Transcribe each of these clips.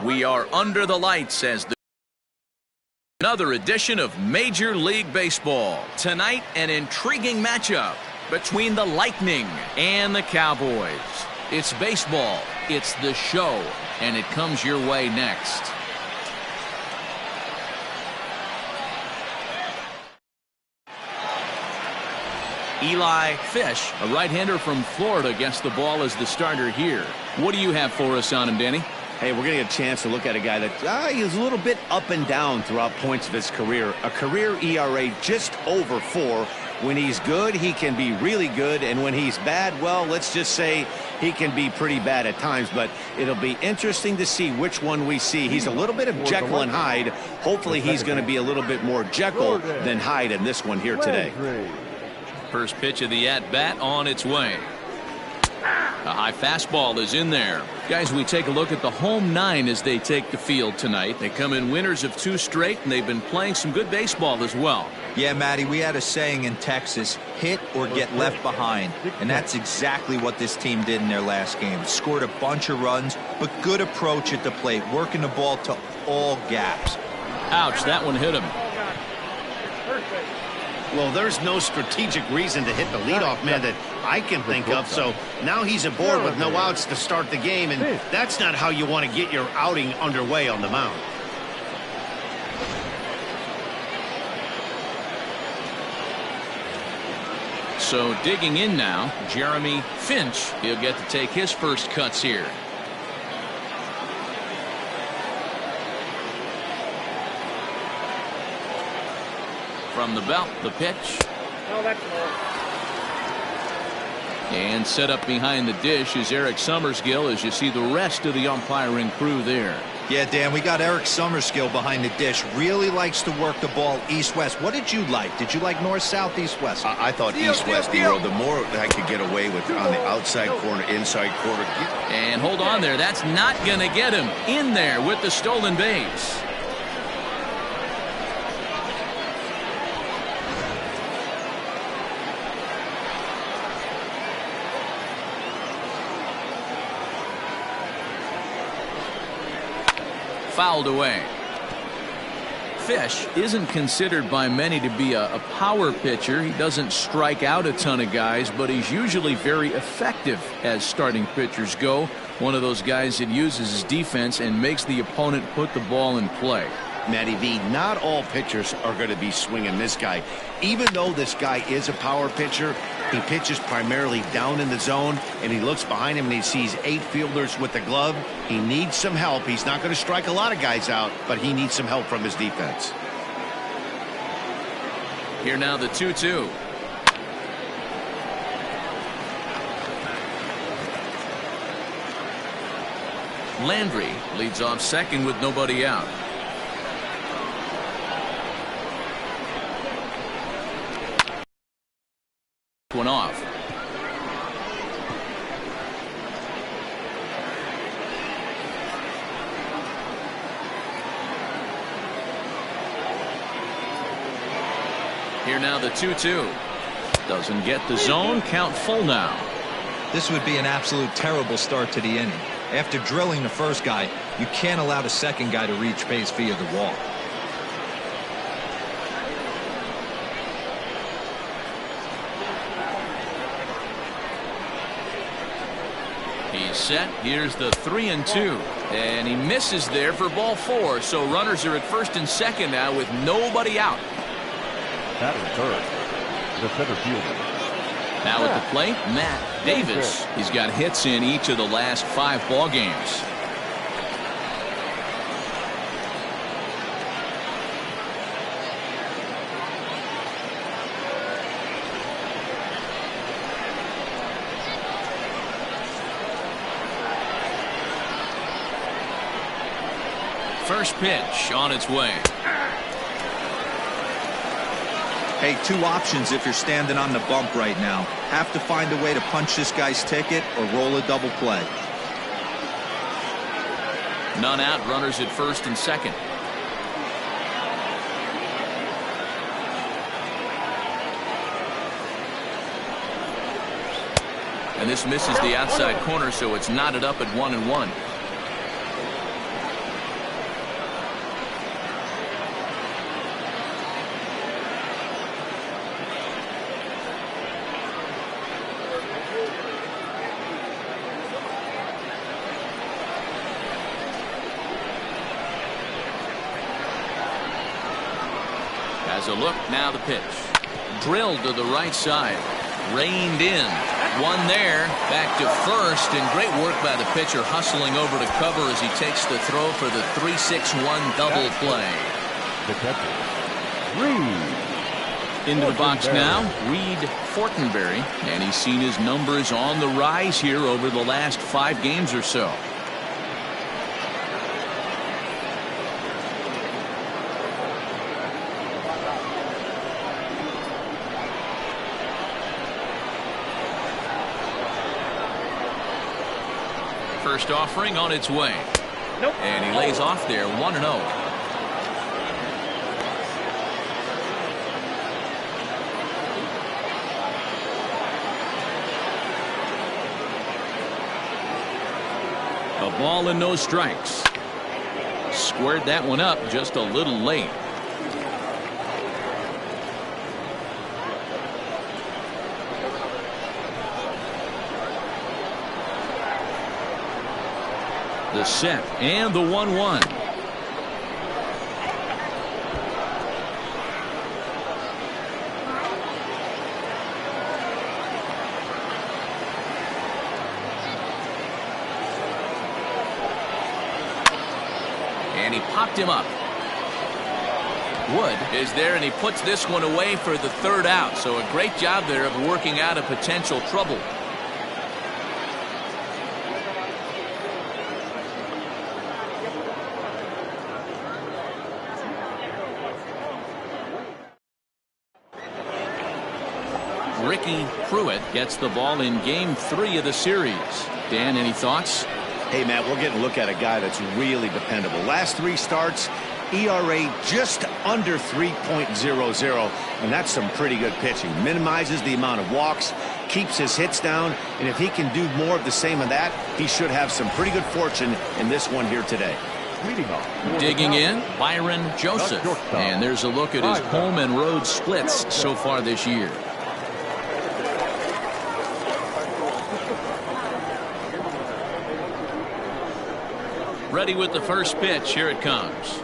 We are under the lights as another edition of Major League Baseball. Tonight, an intriguing matchup between the Lightning and the Cowboys. It's baseball, it's the show, and it comes your way next. Eli Finch, a right-hander from Florida, gets the ball as the starter here. What do you have for us on him, Danny? Hey, we're going to get a chance to look at a guy that he's a little bit up and down throughout points of his career. A career ERA just over 4. When he's good, he can be really good. And when he's bad, well, let's just say he can be pretty bad at times. But it'll be interesting to see which one we see. He's a little bit of Jekyll and Hyde. Hopefully he's going to be a little bit more Jekyll than Hyde in this one here today. First pitch of the at-bat on its way. A high fastball is in there. Guys, we take a look at the home 9 as they take the field tonight. They come in winners of 2 straight, and they've been playing some good baseball as well. Yeah, Matty, we had a saying in Texas, hit or get left behind. And that's exactly what this team did in their last game. Scored a bunch of runs, but good approach at the plate, working the ball to all gaps. Ouch, that one hit him. Well, there's no strategic reason to hit the leadoff man that I can think of. So now he's aboard with no outs to start the game, and that's not how you want to get your outing underway on the mound. So digging in now, Jeremy Finch. He'll get to take his first cuts here. From the belt, the pitch. No, that's low. And set up behind the dish is Eric Summersgill as you see the rest of the umpiring crew there. Yeah, Dan, we got Eric Summersgill behind the dish. Really likes to work the ball east-west. What did you like? Did you like north-south, east-west? I thought east-west, the more I could get away with on the outside corner, inside corner. And hold on there. That's not going to get him in there with the stolen base. Fouled away. Fish isn't considered by many to be a power pitcher. He doesn't strike out a ton of guys, but he's usually very effective as starting pitchers go. One of those guys that uses his defense and makes the opponent put the ball in play. Matty V, not all pitchers are going to be swinging this guy. Even though this guy is a power pitcher, he pitches primarily down in the zone, and he looks behind him and he sees 8 fielders with the glove. He needs some help. He's not going to strike a lot of guys out, but he needs some help from his defense. Here now the 2-2. Landry leads off second with nobody out. One off. Here now the 2-2. Doesn't get the zone. Count full now. This would be an absolute terrible start to the inning. After drilling the first guy, you can't allow the second guy to reach base via the wall. He's set. Here's the 3-2. And he misses there for ball 4. So runners are at first and second now with nobody out. Patterson third. The center fielder. Now at the plate, Matt Davis. He's got hits in each of the last 5 ball games. First pitch on its way. Hey, 2 options if you're standing on the bump right now. Have to find a way to punch this guy's ticket or roll a double play. None out, runners at first and second. And this misses the outside corner, so it's knotted up at 1-1. Here's a look. Now the pitch. Drilled to the right side. Reined in. One there. Back to first. And great work by the pitcher hustling over to cover as he takes the throw for the 3-6-1 double play. The catcher, Reed. Into the box now, Reed Fortenberry, and he's seen his numbers on the rise here over the last 5 games or so. First offering on its way. Nope. And he lays off there 1-0. A ball and no strikes. Squared that one up just a little late. The set and the 1-1. And he popped him up. Wood is there, and he puts this one away for the 3rd out. So a great job there of working out a potential trouble. Ricky Pruitt gets the ball in game 3 of the series. Dan, any thoughts? Hey, Matt, we're getting a look at a guy that's really dependable. Last 3 starts, ERA just under 3.00, and that's some pretty good pitching. Minimizes the amount of walks, keeps his hits down, and if he can do more of the same of that, he should have some pretty good fortune in this one here today. Digging in, Byron Joseph. And there's a look at his home and road splits so far this year. Ready with the first pitch. Here it comes.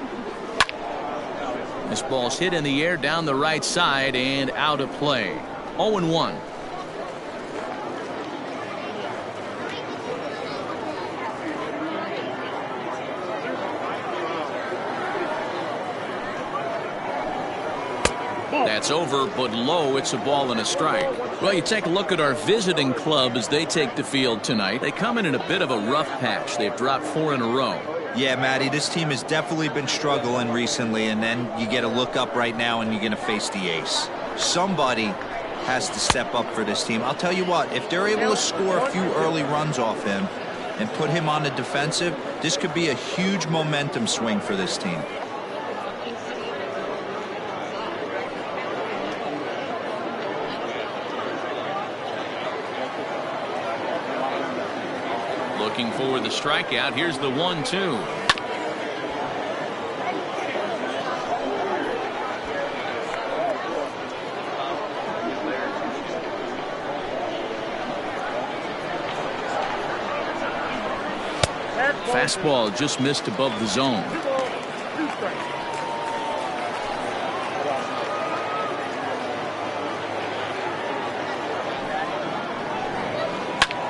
This ball's hit in the air down the right side and out of play. 0-1. That's over, but low. It's a ball and a strike. Well, you take a look at our visiting club as they take the field tonight. They come in a bit of a rough patch. They've dropped 4 in a row. Yeah, Matty, this team has definitely been struggling recently, and then you get a look up right now and you're going to face the ace. Somebody has to step up for this team. I'll tell you what, if they're able to score a few early runs off him and put him on the defensive, this could be a huge momentum swing for this team. Looking for the strikeout. Here's the 1-2. Fastball just missed above the zone.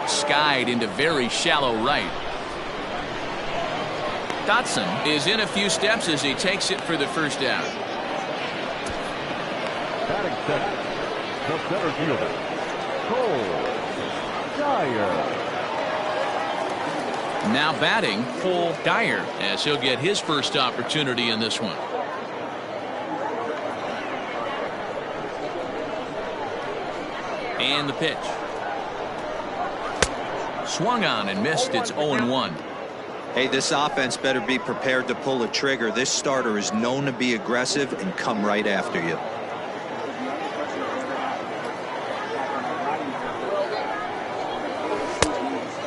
Skied into very shallow right. Stotson is in a few steps as he takes it for the first out. Batting second, the center fielder, Cole Dyer. Now batting, Cole Dyer, as he'll get his first opportunity in this one. And the pitch. Swung on and missed. It's 0-1. Hey, this offense better be prepared to pull a trigger. This starter is known to be aggressive and come right after you.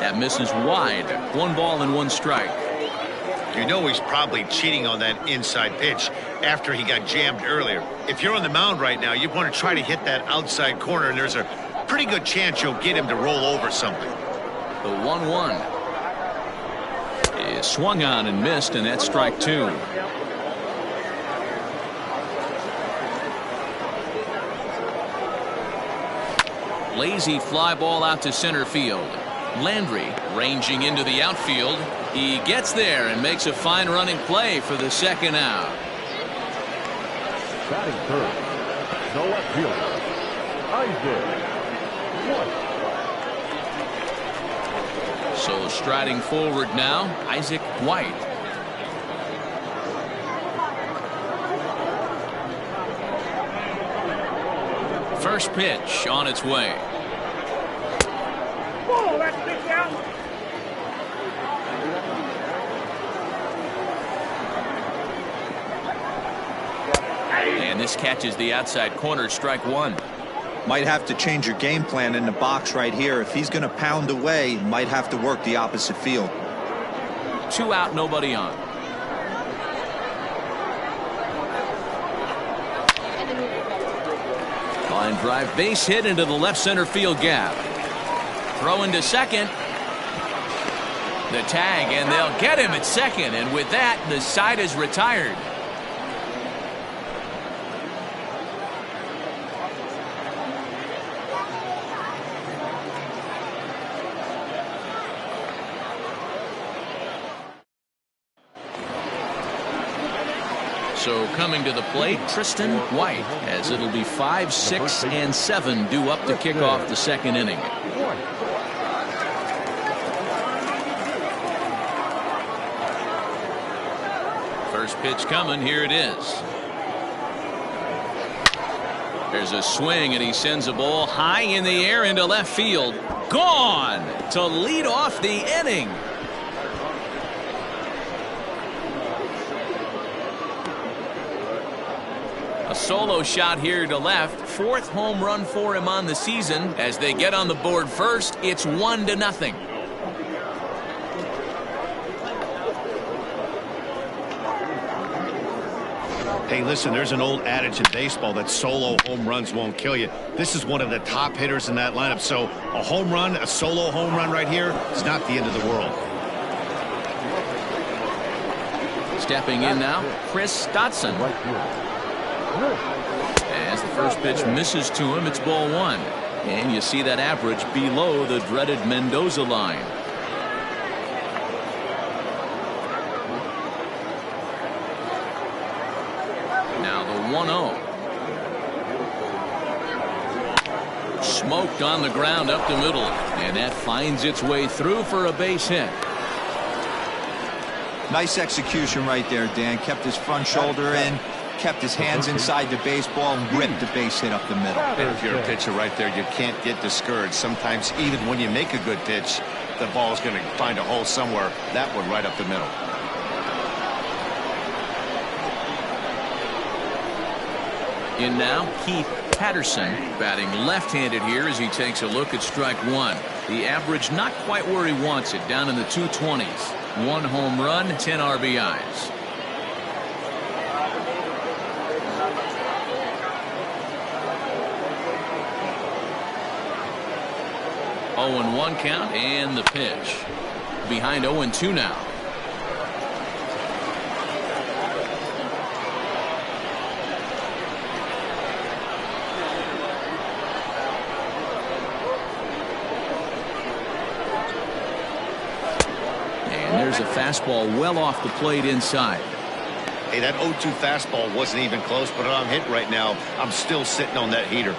That misses wide. 1 ball and 1 strike. You know he's probably cheating on that inside pitch after he got jammed earlier. If you're on the mound right now, you want to try to hit that outside corner, and there's a pretty good chance you'll get him to roll over something. The 1-1 is swung on and missed, and that's strike 2. Lazy fly ball out to center field. Landry ranging into the outfield. He gets there and makes a fine running play for the second out. Batting third, the left fielder, Isaac White. So striding forward now, Isaac White. First pitch on its way. Whoa, that's pitch out. And this catches the outside corner, strike one. Might have to change your game plan in the box right here. If he's going to pound away, might have to work the opposite field. 2 out, nobody on. Line drive, base hit into the left center field gap. Throw into second. The tag, and they'll get him at second. And with that, the side is retired. So coming to the plate, Tristan White, as it'll be 5, 6, and 7 due up to kick off the second inning. First pitch coming, here it is. There's a swing, and he sends a ball high in the air into left field. Gone to lead off the inning. A solo shot here to left. 4th home run for him on the season. As they get on the board first, it's 1-0. Hey, listen, there's an old adage in baseball that solo home runs won't kill you. This is one of the top hitters in that lineup. So a home run, a solo home run right here is not the end of the world. Stepping in now, Chris Stotson. As the first pitch misses to him, it's ball 1. And you see that average below the dreaded Mendoza line. Now the 1-0. Smoked on the ground up the middle. And that finds its way through for a base hit. Nice execution right there, Dan. Kept his front shoulder in. Kept his hands inside the baseball and ripped the base hit up the middle. If you're a pitcher right there, you can't get discouraged. Sometimes even when you make a good pitch, the ball's going to find a hole somewhere. That one right up the middle. In now, Keith Patterson, batting left-handed here as he takes a look at strike 1. The average not quite where he wants it, down in the 220s. 1 home run, 10 RBIs. 0-1 count, and the pitch. Behind 0-2 now. And there's a fastball well off the plate inside. Hey, that 0-2 fastball wasn't even close, but I'm hit right now. I'm still sitting on that heater.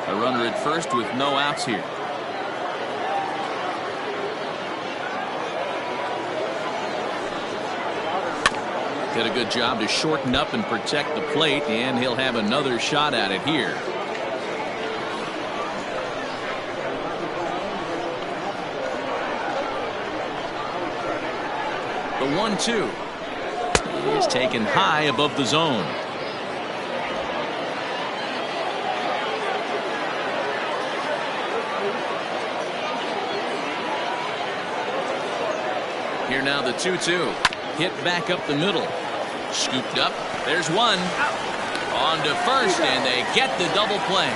A runner at first with no outs here. Did a good job to shorten up and protect the plate, and he'll have another shot at it here. The 1-2 is taken high above the zone. Here now the 2-2. Hit back up the middle. Scooped up. There's one. On to first, and they get the double play.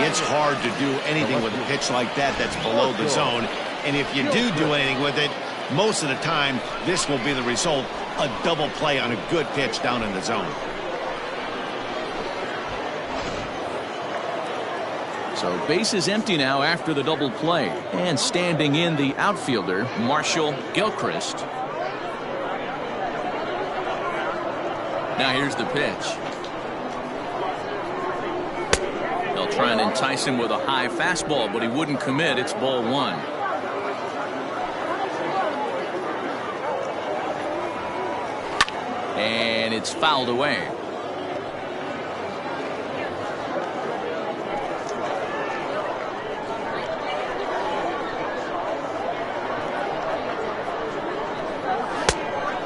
It's hard to do anything with a pitch like that that's below the zone. And if you do anything with it, most of the time, this will be the result, a double play on a good pitch down in the zone. So base is empty now after the double play. And standing in the outfielder, Marshall Gilchrist. Now here's the pitch. They'll try and entice him with a high fastball, but he wouldn't commit. It's ball one. And it's fouled away.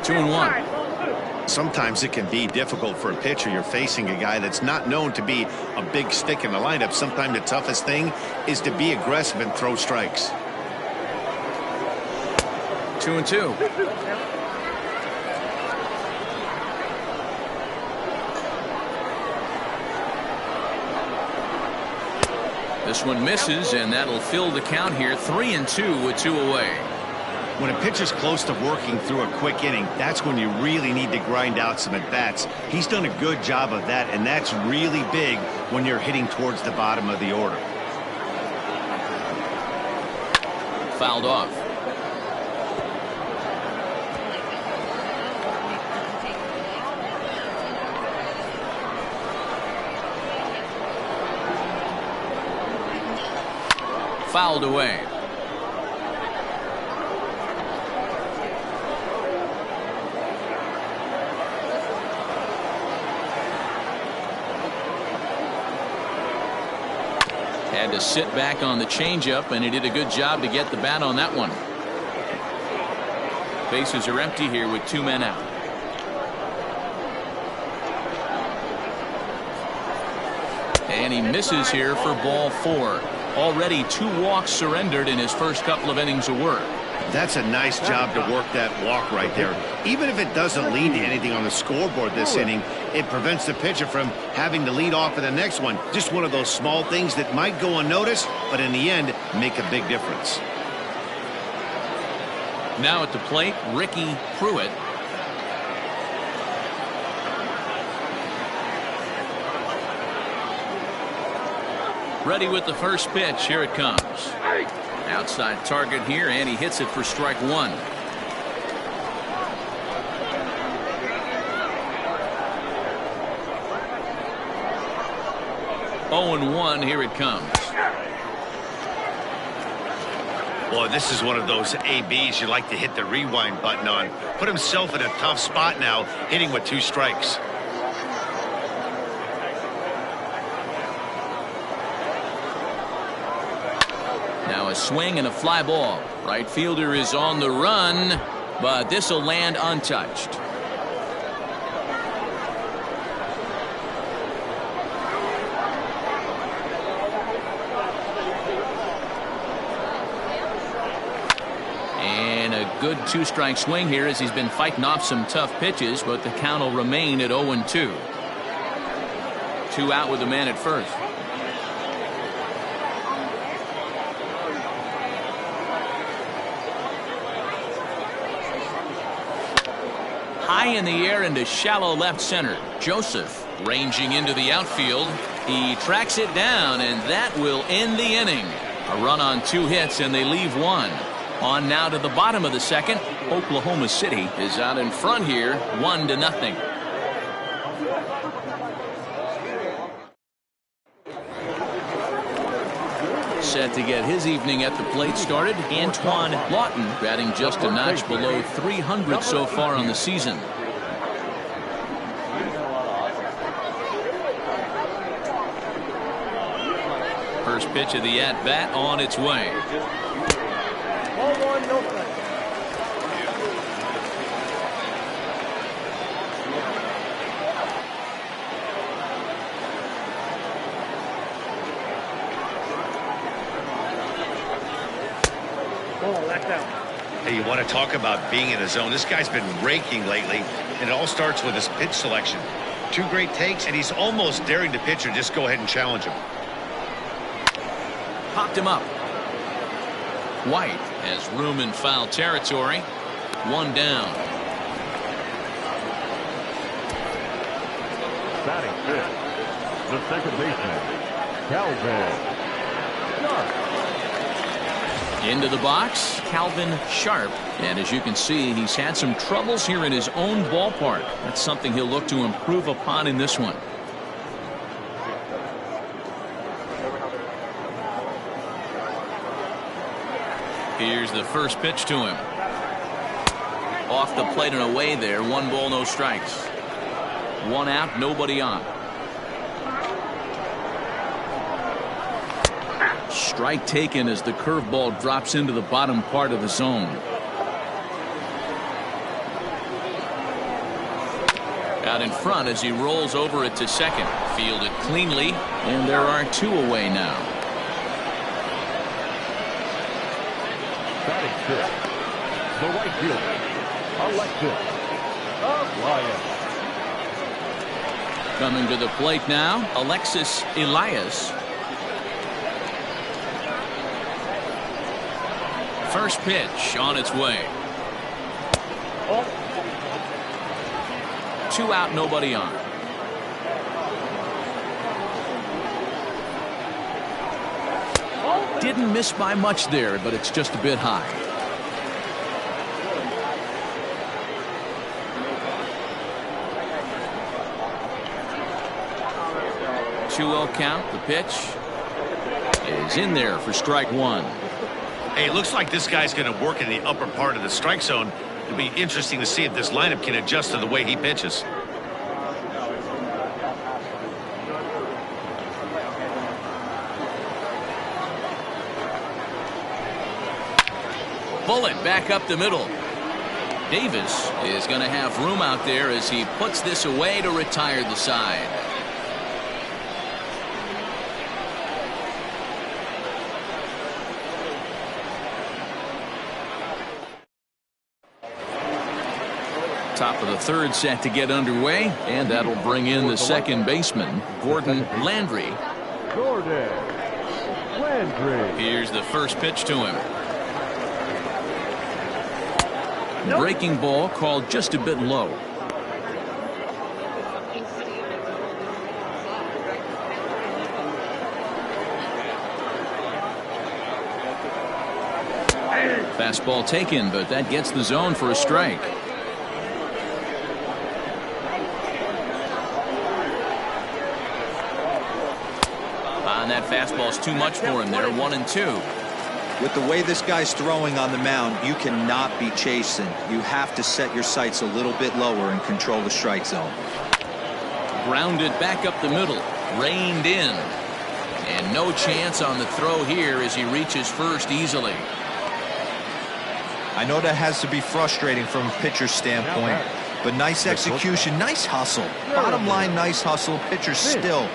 Two and one. Sometimes it can be difficult for a pitcher. You're facing a guy that's not known to be a big stick in the lineup. Sometimes the toughest thing is to be aggressive and throw strikes. 2-2. This one misses, and that'll fill the count here. 3-2 with 2 away. When a pitcher's close to working through a quick inning, that's when you really need to grind out some at-bats. He's done a good job of that, and that's really big when you're hitting towards the bottom of the order. Fouled off. Fouled away. Had to sit back on the changeup, and he did a good job to get the bat on that one. Bases are empty here with 2 men out. And he misses here for ball 4. Already 2 walks surrendered in his first couple of innings of work. That's a nice job to work that walk right there. Even if it doesn't lead to anything on the scoreboard this inning, it prevents the pitcher from having to lead off in the next one. Just one of those small things that might go unnoticed, but in the end, make a big difference. Now at the plate, Ricky Pruitt. Ready with the first pitch. Here it comes. Outside target here, and he hits it for strike 1. Oh and 1. Here it comes. Boy, this is one of those ABs you like to hit the rewind button on. Put himself in a tough spot now, hitting with 2 strikes. Now a swing and a fly ball. Right fielder is on the run, but this will land untouched. And a good 2-strike swing here as he's been fighting off some tough pitches, but the count will remain at 0-2. 2 out with the man at first. High in the air into shallow left center. Joseph ranging into the outfield. He tracks it down, and that will end the inning. A run on 2 hits, and they leave 1. On now to the bottom of the second. Oklahoma City is out in front here, 1-0. Set to get his evening at the plate started. Antoine Lawton batting just a notch below 300 so far on the season. First pitch of the at-bat on its way. Hey, you want to talk about being in the zone? This guy's been raking lately, and it all starts with his pitch selection. 2 great takes, and he's almost daring the pitcher just go ahead and challenge him. Popped him up. White Has room in foul territory. One down. Batting fifth, the second baseman, Calvin Sharp. Into the box, Calvin Sharp. And as you can see, he's had some troubles here in his own ballpark. That's something he'll look to improve upon in this one. Here's the first pitch to him. Off the plate and away there. 1 ball, no strikes. 1 out, nobody on. Strike taken as the curveball drops into the bottom part of the zone. Out in front as he rolls over it to second. Fielded cleanly, and there are 2 away now. Batting fifth, the right fielder, Alexis Elias. Coming to the plate now, Alexis Elias. First pitch on its way. 2 out, nobody on. Didn't miss by much there, but it's just a bit high. 2-0 count. The pitch is in there for strike 1. Hey, it looks like this guy's going to work in the upper part of the strike zone. It'll be interesting to see if this lineup can adjust to the way he pitches. Bullet back up the middle. Davis is going to have room out there as he puts this away to retire the side. Top of the third set to get underway, and that'll bring in the second baseman, Gordon Landry. Gordon Landry. Here's the first pitch to him. Breaking ball called just a bit low. Fastball taken, but that gets the zone for a strike. And that fastball's too much for him there. 1-2. With the way this guy's throwing on the mound, you cannot be chasing. You have to set your sights a little bit lower and control the strike zone. Grounded back up the middle. Reined in. And no chance on the throw here as he reaches first easily. I know that has to be frustrating from a pitcher's standpoint, but nice execution, nice hustle. Bottom line, nice hustle. Pitcher still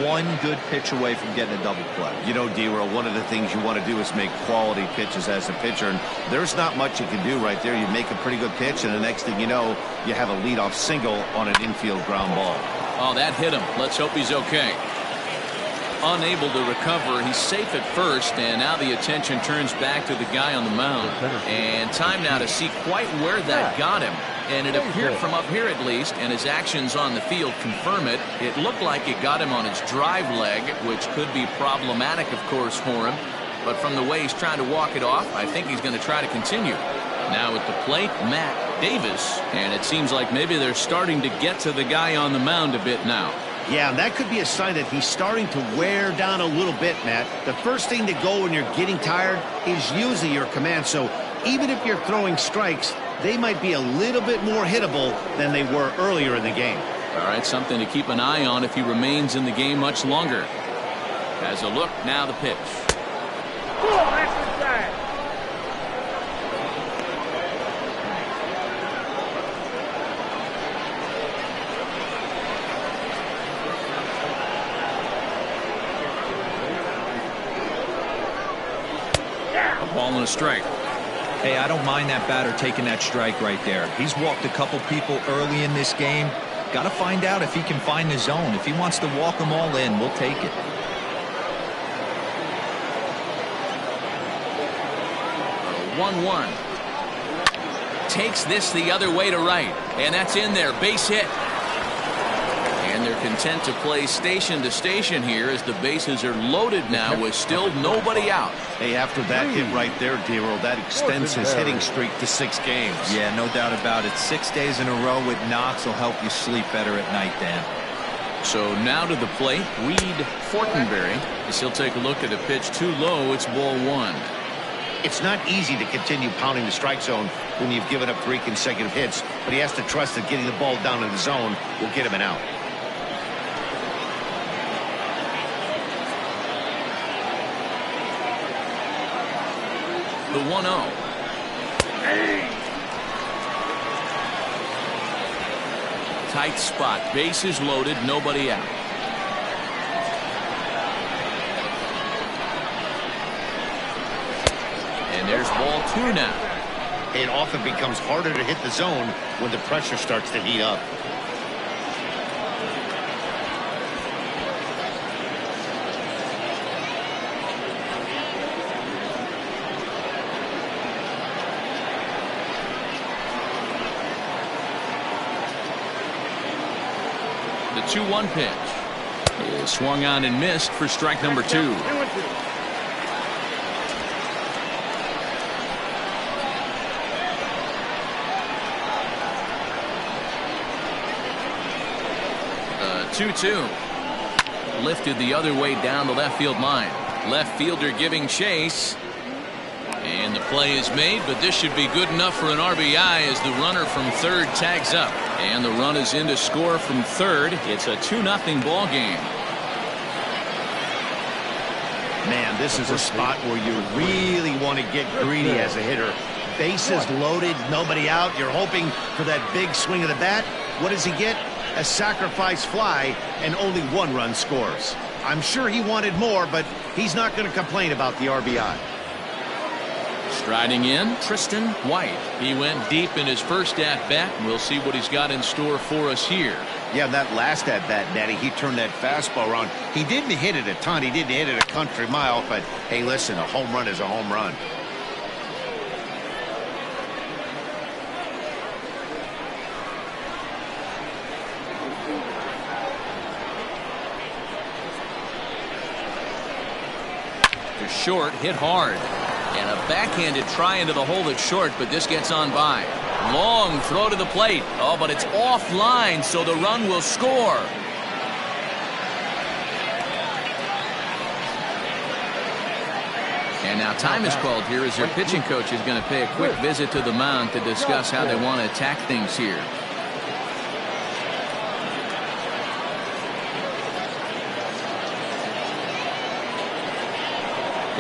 one good pitch away from getting a double play. You know, D-Roll, one of the things you want to do is make quality pitches as a pitcher, and there's not much you can do right there. You make a pretty good pitch, and the next thing you know, you have a leadoff single on an infield ground ball. Oh, that hit him. Let's hope he's okay. Unable to recover. He's safe at first, and now the attention turns back to the guy on the mound. And time now to see quite where that got him. And it appeared from up here at least, and his actions on the field confirm it. It looked like it got him on his drive leg, which could be problematic, of course, for him. But from the way he's trying to walk it off, I think he's going to try to continue. Now at the plate, Matt Davis. And it seems like maybe they're starting to get to the guy on the mound a bit now. Yeah, and that could be a sign that he's starting to wear down a little bit, Matt. The first thing to go when you're getting tired is usually your command. So even if you're throwing strikes, they might be a little bit more hittable than they were earlier in the game. All right, something to keep an eye on if he remains in the game much longer. Has a look, now the pitch. A ball and a strike. Hey, I don't mind that batter taking that strike right there. He's walked a couple people early in this game. Got to find out if he can find the zone. If he wants to walk them all in, we'll take it. 1-1. Takes this the other way to right, and that's in there. Base hit. And they're content to play station to station here as the bases are loaded now with still nobody out. Hey, after that hit right there, Dero, that extends his hitting streak to 6 games. Yeah, no doubt about it. 6 days in a row with knocks will help you sleep better at night, Dan. So now to the plate, Reed Fortenberry, as he'll take a look at a pitch too low. It's ball 1. It's not easy to continue pounding the strike zone when you've given up 3 consecutive hits, but he has to trust that getting the ball down in the zone will get him an out. The 1-0. Tight spot. Bases loaded. Nobody out. And there's ball 2 now. It often becomes harder to hit the zone when the pressure starts to heat up. The 2-1 pitch is swung on and missed for strike number 2. The 2-2 lifted the other way down the left field line. Left fielder giving chase. And the play is made, but this should be good enough for an RBI as the runner from third tags up. And the run is in to score from third. It's a 2-0 ball game. Man, this is a spot where you really want to get greedy as a hitter. Bases loaded, nobody out. You're hoping for that big swing of the bat. What does he get? A sacrifice fly, and only 1 run scores. I'm sure he wanted more, but he's not going to complain about the RBI. Striding in, Tristan White. He went deep in his first at-bat. We'll see what he's got in store for us here. Yeah, that last at-bat, Natty, he turned that fastball around. He didn't hit it a ton. He didn't hit it a country mile, but, hey, listen, a home run is a home run. To short, hit hard. And a backhanded try into the hole that's short, but this gets on by. Long throw to the plate. Oh, but it's offline, so the run will score. And now time is called here as their pitching coach is going to pay a quick visit to the mound to discuss how they want to attack things here.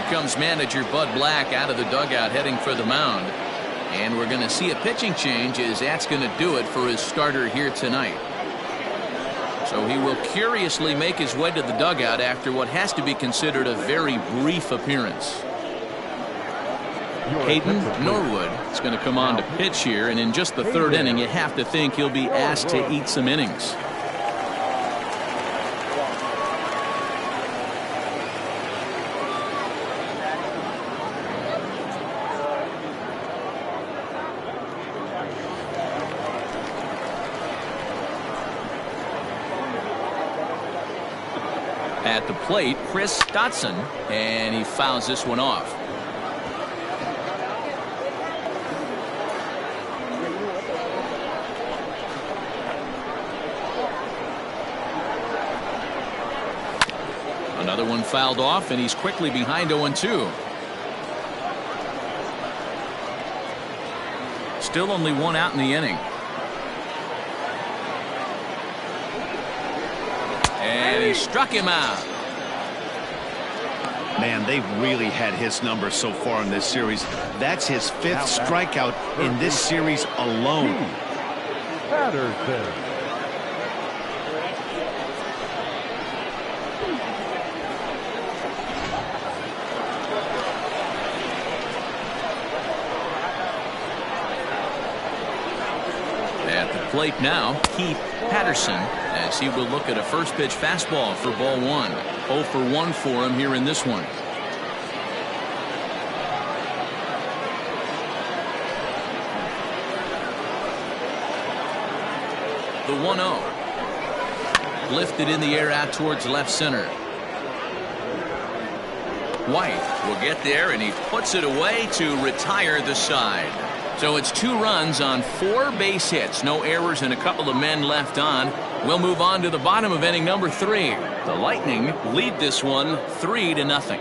Comes manager Bud Black out of the dugout heading for the mound. And we're going to see a pitching change as that's going to do it for his starter here tonight. So he will curiously make his way to the dugout after what has to be considered a very brief appearance. Hayden Norwood is going to come on to pitch here, and in just the 3rd inning you have to think he'll be asked to eat some innings. At the plate, Chris Stotson, and he fouls this one off. Another one fouled off, and he's quickly behind 0-2. Still only 1 out in the inning. And he struck him out. Man, they've really had his number so far in this series. That's his 5th strikeout in this series alone. Patterson. At the plate now, Keith Patterson, as he will look at a first pitch fastball for ball 1. 0 for 1 for him here in this one. The 1-0. Lifted in the air out towards left center. White will get there, and he puts it away to retire the side. So it's 2 runs on 4 base hits. No errors and a couple of men left on. We'll move on to the bottom of inning number 3. The Lightning lead this one 3-0.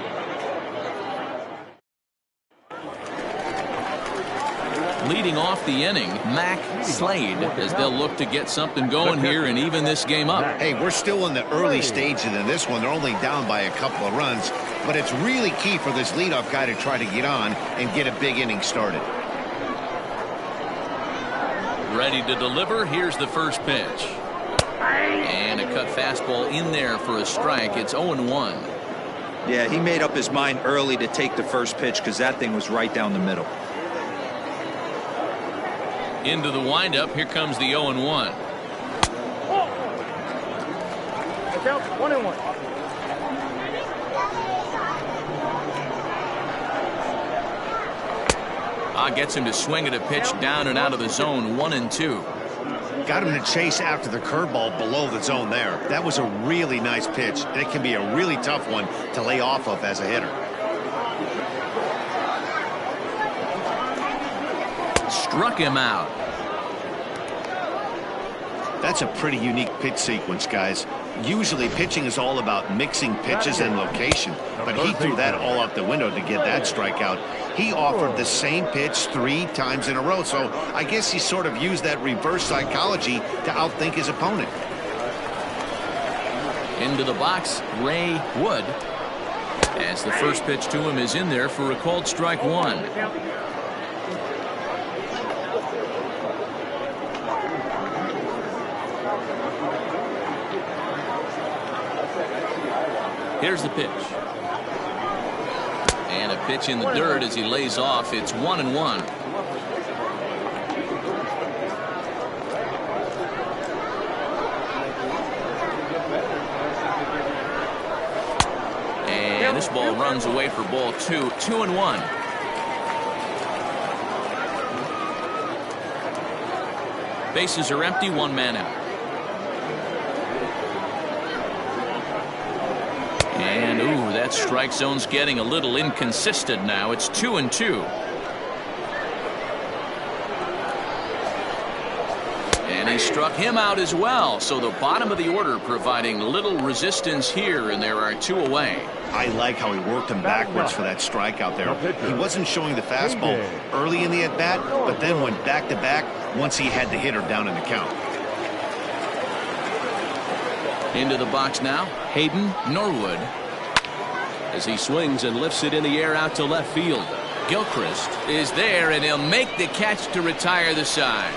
Leading off the inning, Mac Slade, as they'll look to get something going here and even this game up. Hey, we're still in the early stages in this one. They're only down by a couple of runs, but it's really key for this leadoff guy to try to get on and get a big inning started. Ready to deliver. Here's the first pitch. And a cut fastball in there for a strike. It's 0-1. Yeah, he made up his mind early to take the first pitch because that thing was right down the middle. Into the windup. Here comes the 0-1. It's out 1-1. Gets him to swing at a pitch down and out of the zone. 1-2. Got him to chase after the curveball below the zone there. That was a really nice pitch, and it can be a really tough one to lay off of as a hitter. Struck him out. That's a pretty unique pitch sequence, guys. Usually pitching is all about mixing pitches and location, but he threw that all out the window to get that strikeout. He offered the same pitch 3 times in a row, so I guess he sort of used that reverse psychology to outthink his opponent. Into the box, Ray Wood, as the first pitch to him is in there for a called strike 1. Here's the pitch. And a pitch in the dirt as he lays off. It's 1-1. And this ball runs away for ball 2. 2-1. Bases are empty. 1 man out. And, ooh, that strike zone's getting a little inconsistent now. It's 2-2. And he struck him out as well. So the bottom of the order providing little resistance here, and there are 2 away. I like how he worked him backwards for that strikeout there. He wasn't showing the fastball early in the at-bat, but then went back-to-back once he had the hitter down in the count. Into the box now, Hayden Norwood, as he swings and lifts it in the air out to left field. Gilchrist is there, and he'll make the catch to retire the side.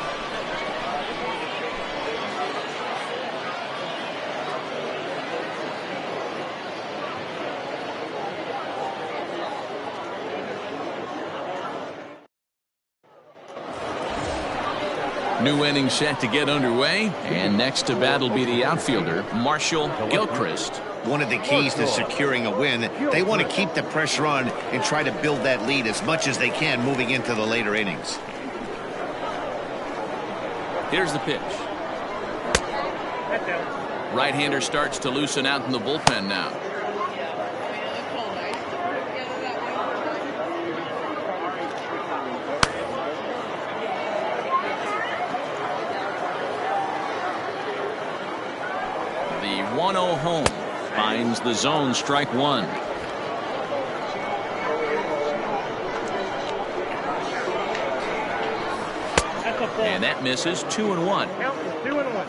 New inning set to get underway, and next to bat will be the outfielder, Marshall Gilchrist. One of the keys to securing a win, they want to keep the pressure on and try to build that lead as much as they can moving into the later innings. Here's the pitch. Right-hander starts to loosen out in the bullpen now. The 1-0 home finds the zone, strike 1. And that misses. 2-1. 2-1.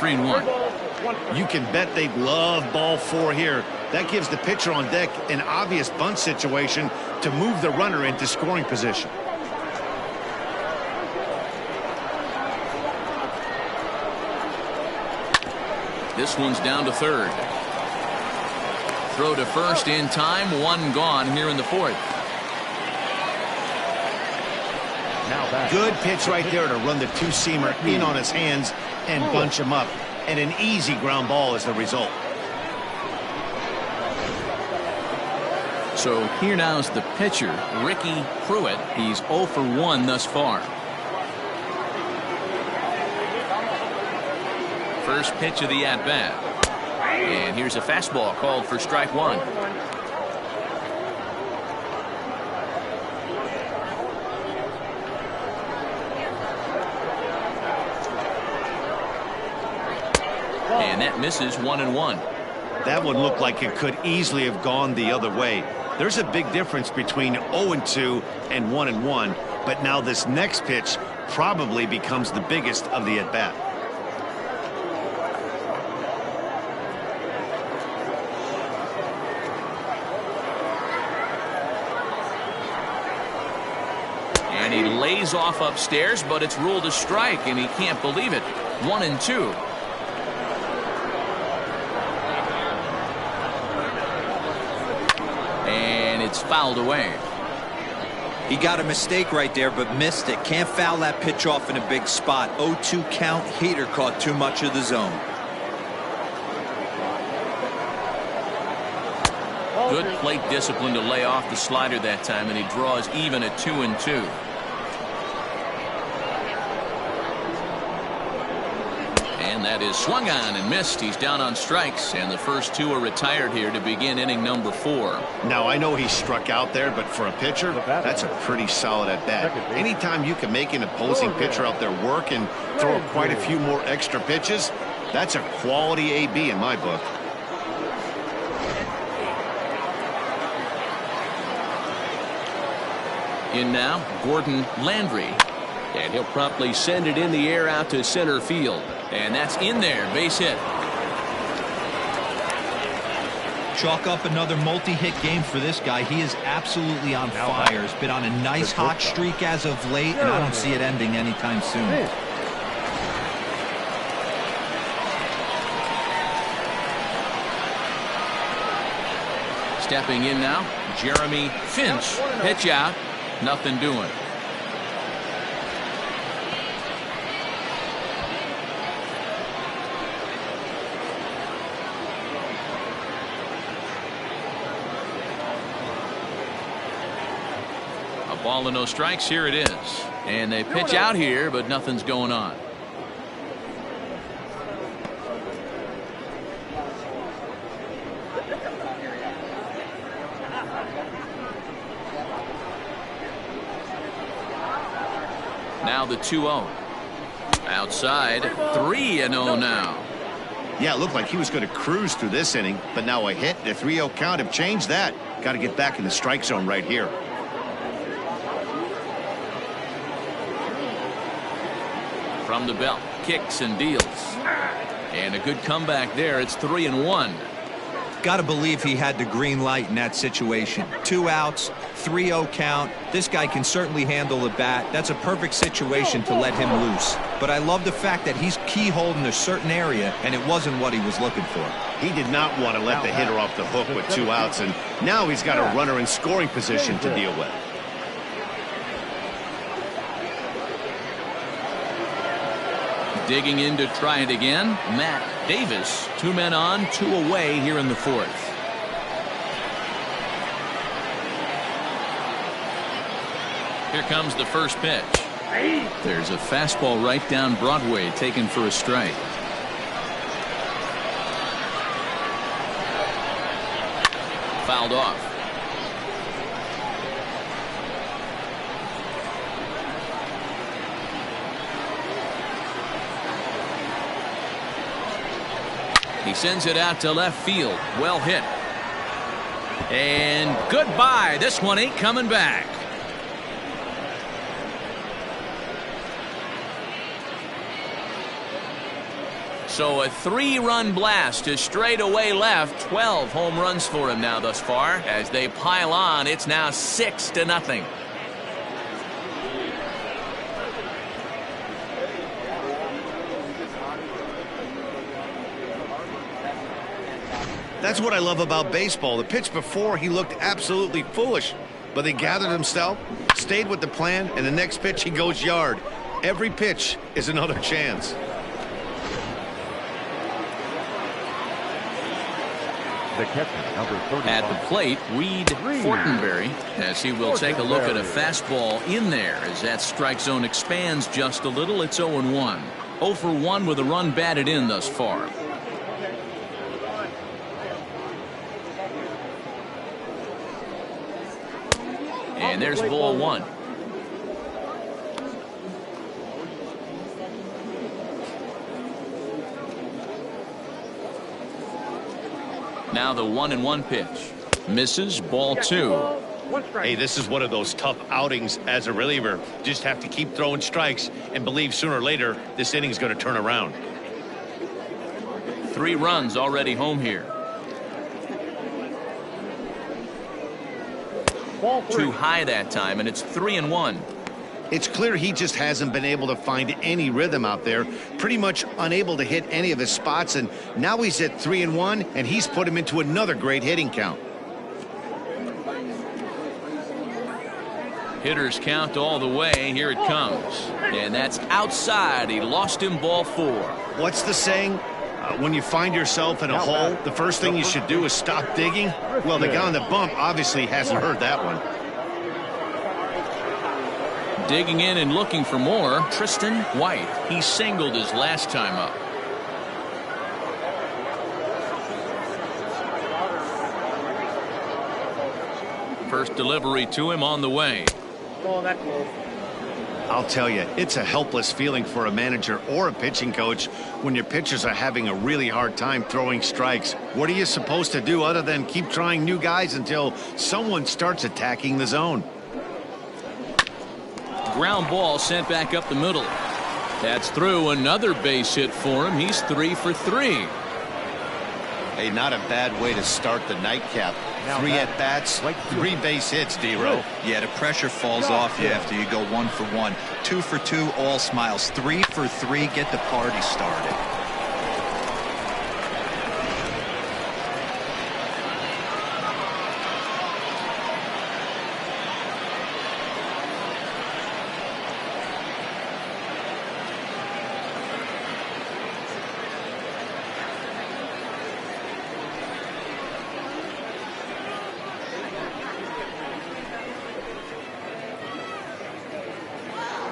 3-1. You can bet they'd love ball 4 here. That gives the pitcher on deck an obvious bunt situation to move the runner into scoring position. This one's down to third. Throw to first in time. 1 gone here in the 4th. Now Good pitch right there to run the two-seamer in on his hands and bunch him up. And an easy ground ball is the result. So here now is the pitcher, Ricky Pruitt. He's 0 for 1 thus far. First pitch of the at-bat. And here's a fastball called for strike one. And that misses 1-1. That one looked like it could easily have gone the other way. There's a big difference between 0-2 and 1-1, but now this next pitch probably becomes the biggest of the at-bat. And he lays off upstairs, but it's ruled a strike, and he can't believe it. 1-2. It's fouled away. He got a mistake right there, but missed it. Can't foul that pitch off in a big spot. 0-2 count. Heater caught too much of the zone. Good plate discipline to lay off the slider that time, and he draws even at 2-2. And that is swung on and missed. He's down on strikes, and the first two are retired here to begin inning number 4. Now, I know he struck out there, but for a pitcher, that's a pretty solid at-bat. Anytime you can make an opposing pitcher out there work and throw quite a few more extra pitches, that's a quality AB in my book. In now, Gordon Landry. And he'll promptly send it in the air out to center field. And that's in there, base hit. Chalk up another multi-hit game for this guy. He is absolutely on fire. He's been on a nice hot streak as of late, and I don't see it ending anytime soon. Stepping in now, Jeremy Finch. Pitch out, nothing doing. Ball and no strikes. Here it is, and they pitch out here, but nothing's going on. Now the 2-0 outside. 3-0 now. Yeah, it looked like he was going to cruise through this inning, but now a hit and a 3-0 count have changed that. Got to get back in the strike zone right here. From the belt, kicks and deals. And a good comeback there. It's 3-1. Got to believe he had the green light in that situation. 2 outs, 3-0 count. This guy can certainly handle the bat. That's a perfect situation to let him loose. But I love the fact that he's keyholed in a certain area, and it wasn't what he was looking for. He did not want to let the hitter off the hook with 2 outs, and now he's got a runner in scoring position to deal with. Digging in to try it again, Matt Davis. 2 men on, 2 away here in the 4th. Here comes the first pitch. There's a fastball right down Broadway, taken for a strike. Fouled off. He sends it out to left field. Well hit. And goodbye. This one ain't coming back. So a 3-run blast to straightaway left. 12 home runs for him now thus far. As they pile on, it's now 6-0. That's what I love about baseball. The pitch before, he looked absolutely foolish. But they gathered themselves, stayed with the plan, and the next pitch he goes yard. Every pitch is another chance. The catcher, number 35. At the plate, Reed Fortenberry, as he will take a look at a fastball in there as that strike zone expands just a little. It's 0-1. 0 for 1 with a run batted in thus far. And there's ball 1. Now the 1-1 pitch. Misses, ball 2. Hey, this is one of those tough outings as a reliever. Just have to keep throwing strikes and believe sooner or later this inning is going to turn around. 3 runs already home here. Too high that time, and it's 3-1. It's clear he just hasn't been able to find any rhythm out there. Pretty much unable to hit any of his spots, and now he's at 3-1, and he's put him into another great hitting count. Hitters count all the way. Here it comes. And that's outside. He lost him, ball 4. What's the saying? When you find yourself in a hole, the first thing you should do is stop digging. Well, the guy on the bump obviously hasn't heard that one. Digging in and looking for more. Tristan White. He singled his last time up. First delivery to him on the way. I'll tell you, it's a helpless feeling for a manager or a pitching coach when your pitchers are having a really hard time throwing strikes. What are you supposed to do other than keep trying new guys until someone starts attacking the zone? Ground ball sent back up the middle. That's through. Another base hit for him. He's 3 for 3. Hey, not a bad way to start the nightcap. 3 at-bats, 3 base hits, D-Row. Yeah, the pressure falls off you after you go 1 for 1. 2 for 2, all smiles. 3 for 3, get the party started.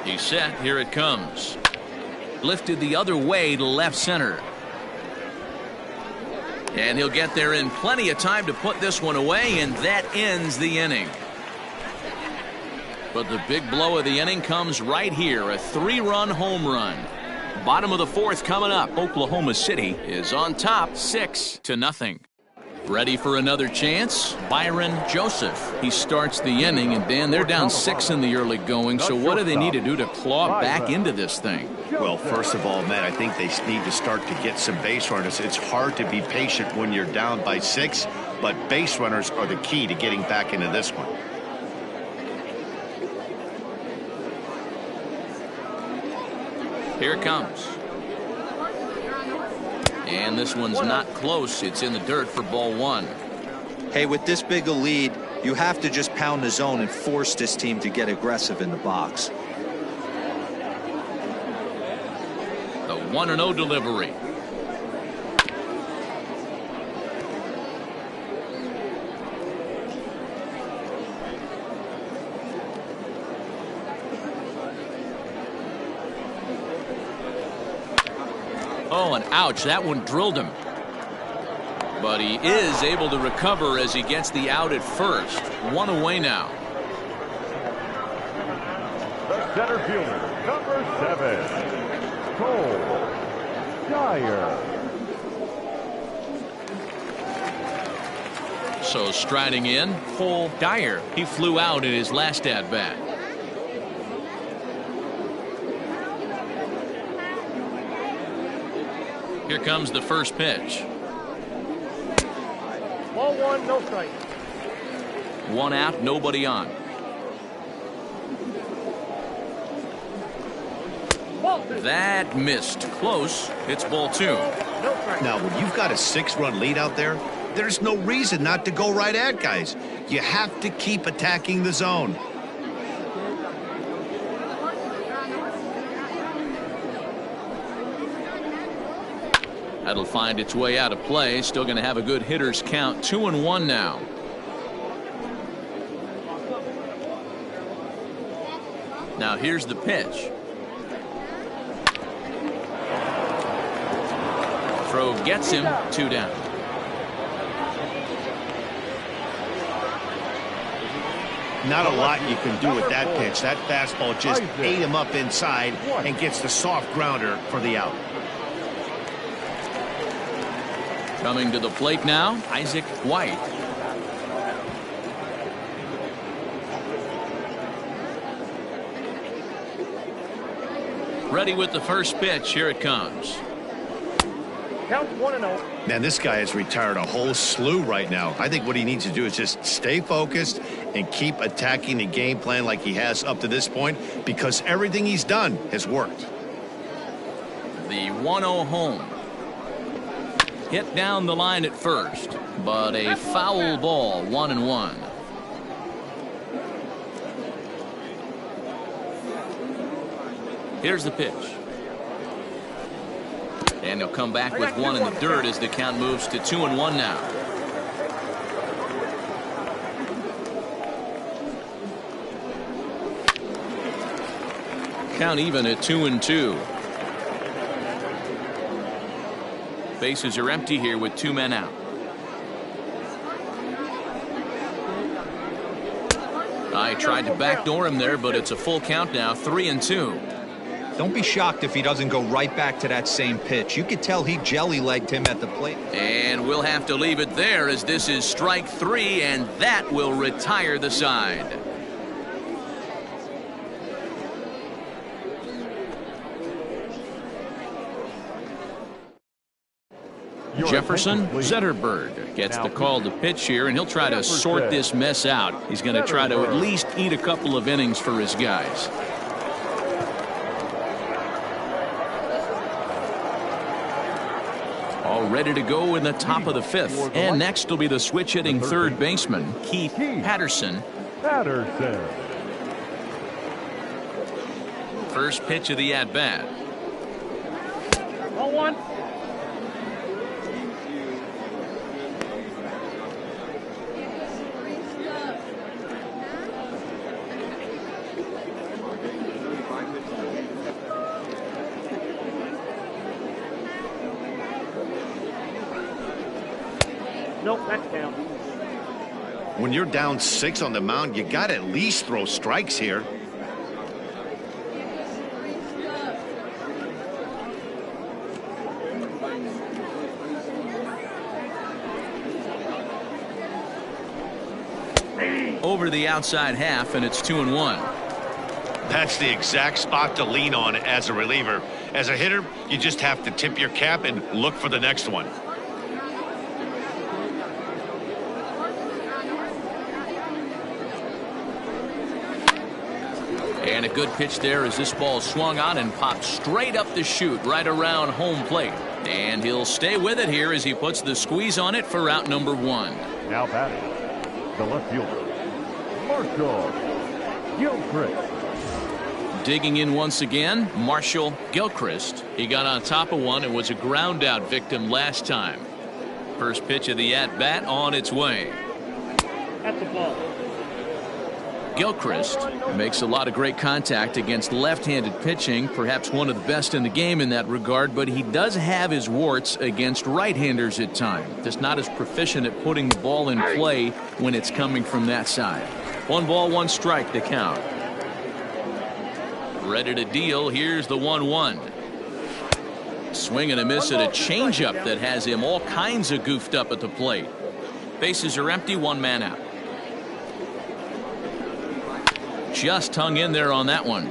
He's set. Here it comes. Lifted the other way to left center. And he'll get there in plenty of time to put this one away, and that ends the inning. But the big blow of the inning comes right here. A 3-run home run. Bottom of the 4th coming up. Oklahoma City is on top 6-0. Ready for another chance? Byron Joseph. He starts the inning, and Dan, they're down 6 in the early going, so what do they need to do to claw back into this thing? Well, first of all, Matt, I think they need to start to get some base runners. It's hard to be patient when you're down by 6, but base runners are the key to getting back into this one. Here it comes. And this one's not close. It's in the dirt for ball 1. Hey, with this big a lead, you have to just pound the zone and force this team to get aggressive in the box. The 1-0 delivery. Oh, and ouch, that one drilled him. But he is able to recover as he gets the out at first. 1 away now. The center fielder, number 7, Cole Dyer. So striding in, Cole Dyer. He flew out in his last at-bat. Here comes the first pitch. Ball 1, no strike. 1 out, nobody on. That missed. Close. It's ball 2. No strike. Now, when you've got a 6-run lead out there, there's no reason not to go right at guys. You have to keep attacking the zone. That'll find its way out of play. Still going to have a good hitter's count. 2-1 now. Now here's the pitch. Throw gets him. 2 down. Not a lot you can do with that pitch. That fastball just ate him up inside and gets the soft grounder for the out. Coming to the plate now, Isaac White. Ready with the first pitch. Here it comes. Count 1-0. Man, this guy has retired a whole slew right now. I think what he needs to do is just stay focused and keep attacking the game plan like he has up to this point, because everything he's done has worked. The 1-0 home. Hit down the line at first, but a foul ball. 1-1. Here's the pitch. And he'll come back with one in the dirt as the count moves to 2-1 now. Count even at 2-2. Bases are empty here with 2 men out. I tried to backdoor him there, but it's a full count now. 3-2. Don't be shocked if he doesn't go right back to that same pitch. You could tell he jelly-legged him at the plate. And we'll have to leave it there, as this is strike 3, and that will retire the side. Jefferson Zetterberg gets the call to pitch here, and he'll try to sort this mess out. He's going to try to at least eat a couple of innings for his guys. All ready to go in the top of the 5th. And next will be the switch hitting third baseman, Keith Patterson. First pitch of the at-bat. 0-1. Nope, that's down. When you're down 6 on the mound, you got to at least throw strikes here. Over the outside half, and it's 2-1. That's the exact spot to lean on as a reliever. As a hitter, you just have to tip your cap and look for the next one. And a good pitch there as this ball swung on and popped straight up the chute right around home plate. And he'll stay with it here as he puts the squeeze on it for out number 1. Now batting, the left fielder, Marshall Gilchrist. Digging in once again, Marshall Gilchrist. He got on top of one and was a ground out victim last time. First pitch of the at-bat on its way. At the ball. Gilchrist makes a lot of great contact against left-handed pitching, perhaps one of the best in the game in that regard, but he does have his warts against right-handers at times. Just not as proficient at putting the ball in play when it's coming from that side. 1 ball, 1 strike to count. Ready to deal. Here's the 1-1. Swing and a miss at a changeup that has him all kinds of goofed up at the plate. Bases are empty, 1 man out. Just hung in there on that one.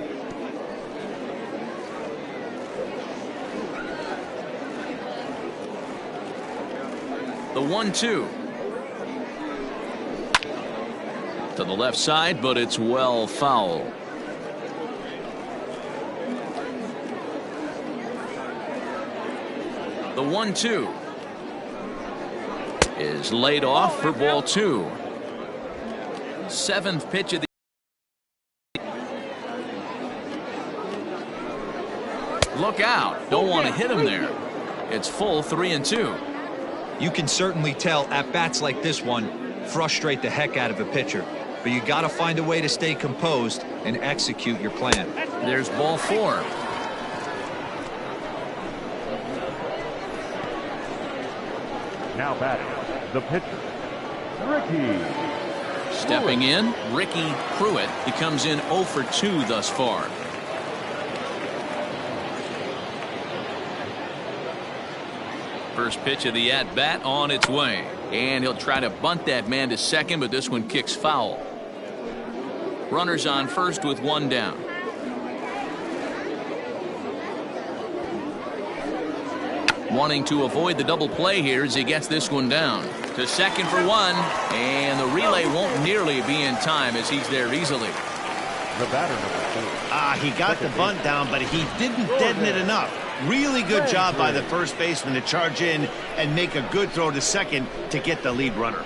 The 1-2. To the left side, but it's well foul. The 1-2. is laid off for ball 2. 7th pitch of the look out. Don't want to hit him there. It's full 3-2. You can certainly tell at bats like this one frustrate the heck out of a pitcher, but you got to find a way to stay composed and execute your plan. There's ball 4. Now batting, the pitcher, Ricky. Stepping in, Ricky Pruitt. He comes in 0 for 2 thus far. First pitch of the at-bat on its way. And he'll try to bunt that man to second, but this one kicks foul. Runners on first with 1 down. Wanting to avoid the double play here as he gets this one down. To second for 1. And the relay won't nearly be in time as he's there easily. The batter, number 4. He got the bunt down, but he didn't deaden it enough. Really good job by the first baseman to charge in and make a good throw to second to get the lead runner.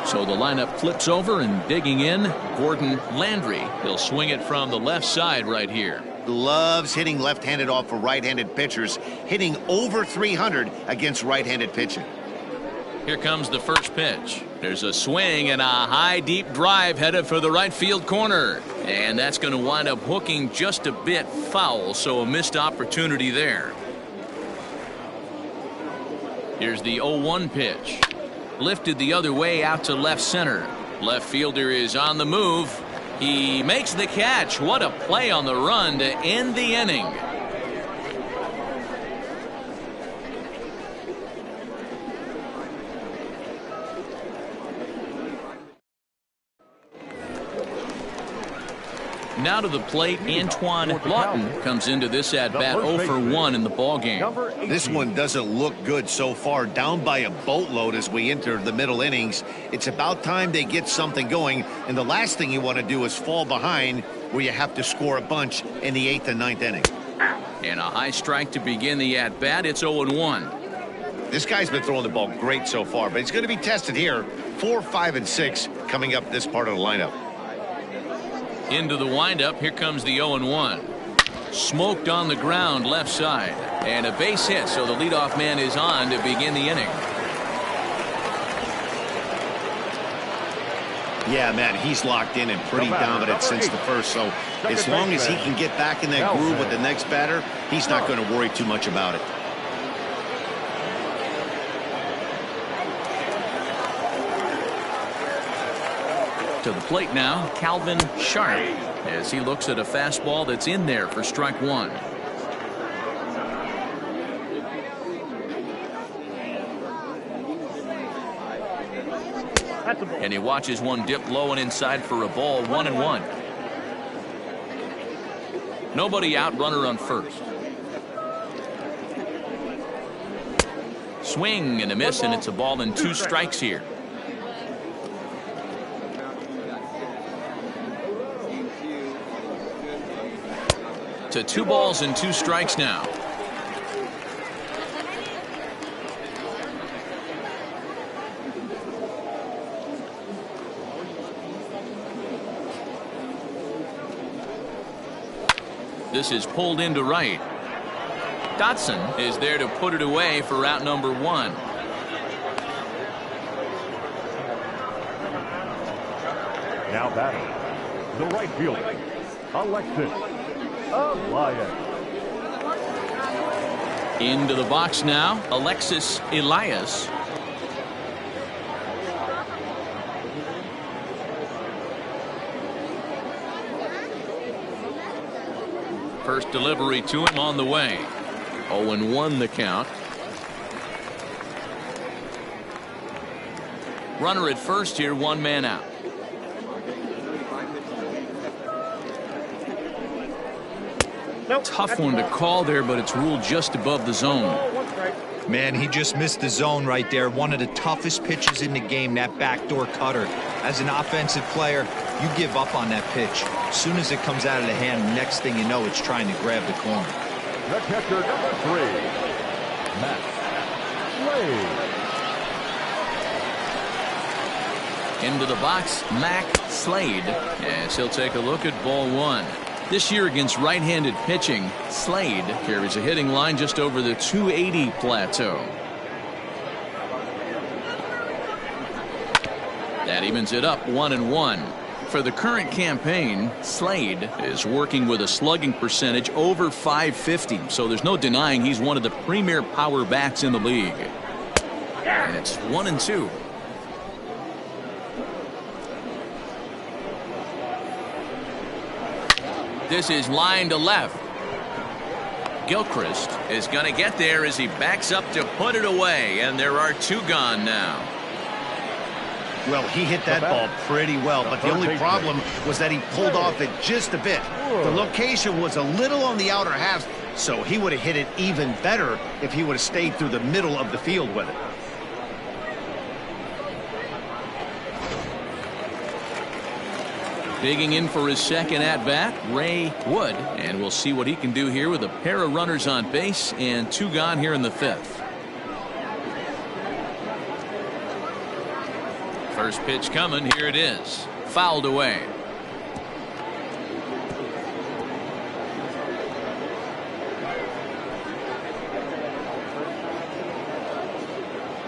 So the lineup flips over, and digging in, Gordon Landry. He'll swing it from the left side right here. Loves hitting left-handed off for right-handed pitchers, hitting over 300 against right-handed pitching. Here comes the first pitch. There's a swing and a high deep drive headed for the right field corner. And that's going to wind up hooking just a bit foul, so a missed opportunity there. Here's the 0-1 pitch. Lifted the other way out to left center. Left fielder is on the move. He makes the catch. What a play on the run to end the inning. Now to the plate, Antoine Lawton comes into this at-bat 0 for 1 in the ballgame. This one doesn't look good so far, down by a boatload as we enter the middle innings. It's about time they get something going, and the last thing you want to do is fall behind where you have to score a bunch in the 8th and 9th inning. And a high strike to begin the at-bat. It's 0-1. This guy's been throwing the ball great so far, but he's going to be tested here. 4, 5, and 6 coming up this part of the lineup. Into the windup. Here comes the 0-1. Smoked on the ground left side. And a base hit, so the leadoff man is on to begin the inning. Yeah, man, he's locked in and pretty dominant since the first. So as long as he can get back in that groove with the next batter, he's not going to worry too much about it. To the plate now, Calvin Sharp, as he looks at a fastball that's in there for strike 1. And he watches one dip low and inside for a ball. 1-1. Nobody out, runner on first. Swing and a miss, and it's a ball and 2 strikes here. To 2 balls and 2 strikes now. This is pulled into right. Stotson is there to put it away for out number 1. Now batting, the right fielder, Alexis Elias. Into the box now, Alexis Elias. First delivery to him on the way. 0-1 the count. Runner at first here, 1 man out. Nope, Tough one to call there, but it's ruled just above the zone. Man, he just missed the zone right there. One of the toughest pitches in the game, that backdoor cutter. As an offensive player, you give up on that pitch. As soon as it comes out of the hand, next thing you know, it's trying to grab the corner. The catcher, number 3, Matt Slade. Into the box, Mac Slade, as he'll take a look at ball 1. This year against right-handed pitching, Slade carries a hitting line just over the 280 plateau. That evens it up 1-1. For the current campaign, Slade is working with a slugging percentage over .550, so there's no denying he's one of the premier power bats in the league. And it's 1-2. This is line to left. Gilchrist is going to get there as he backs up to put it away, and there are 2 gone now. Well, he hit that ball pretty well, but the only problem was that he pulled off it just a bit. The location was a little on the outer half, so he would have hit it even better if he would have stayed through the middle of the field with it. Digging in for his second at-bat, Ray Wood, and we'll see what he can do here with a pair of runners on base and 2 gone here in the 5th. First pitch coming, here it is. Fouled away.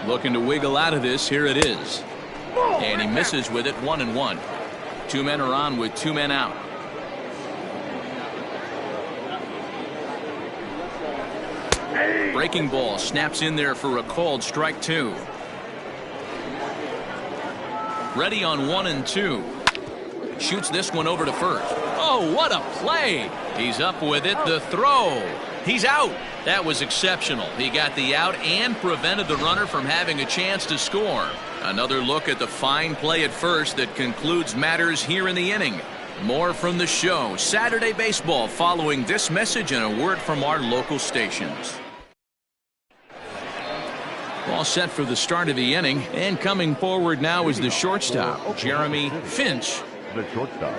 Looking to wiggle out of this, here it is. And he misses with it, 1-1. 2 men are on with 2 men out. Breaking ball snaps in there for a called strike 2. Ready on 1-2. Shoots this one over to first. Oh, what a play! He's up with it. The throw. He's out. That was exceptional. He got the out and prevented the runner from having a chance to score. Another look at the fine play at first that concludes matters here in the inning. More from the show. Saturday Baseball following this message and a word from our local stations. All set for the start of the inning, and coming forward now is the shortstop, Jeremy Finch. The shortstop,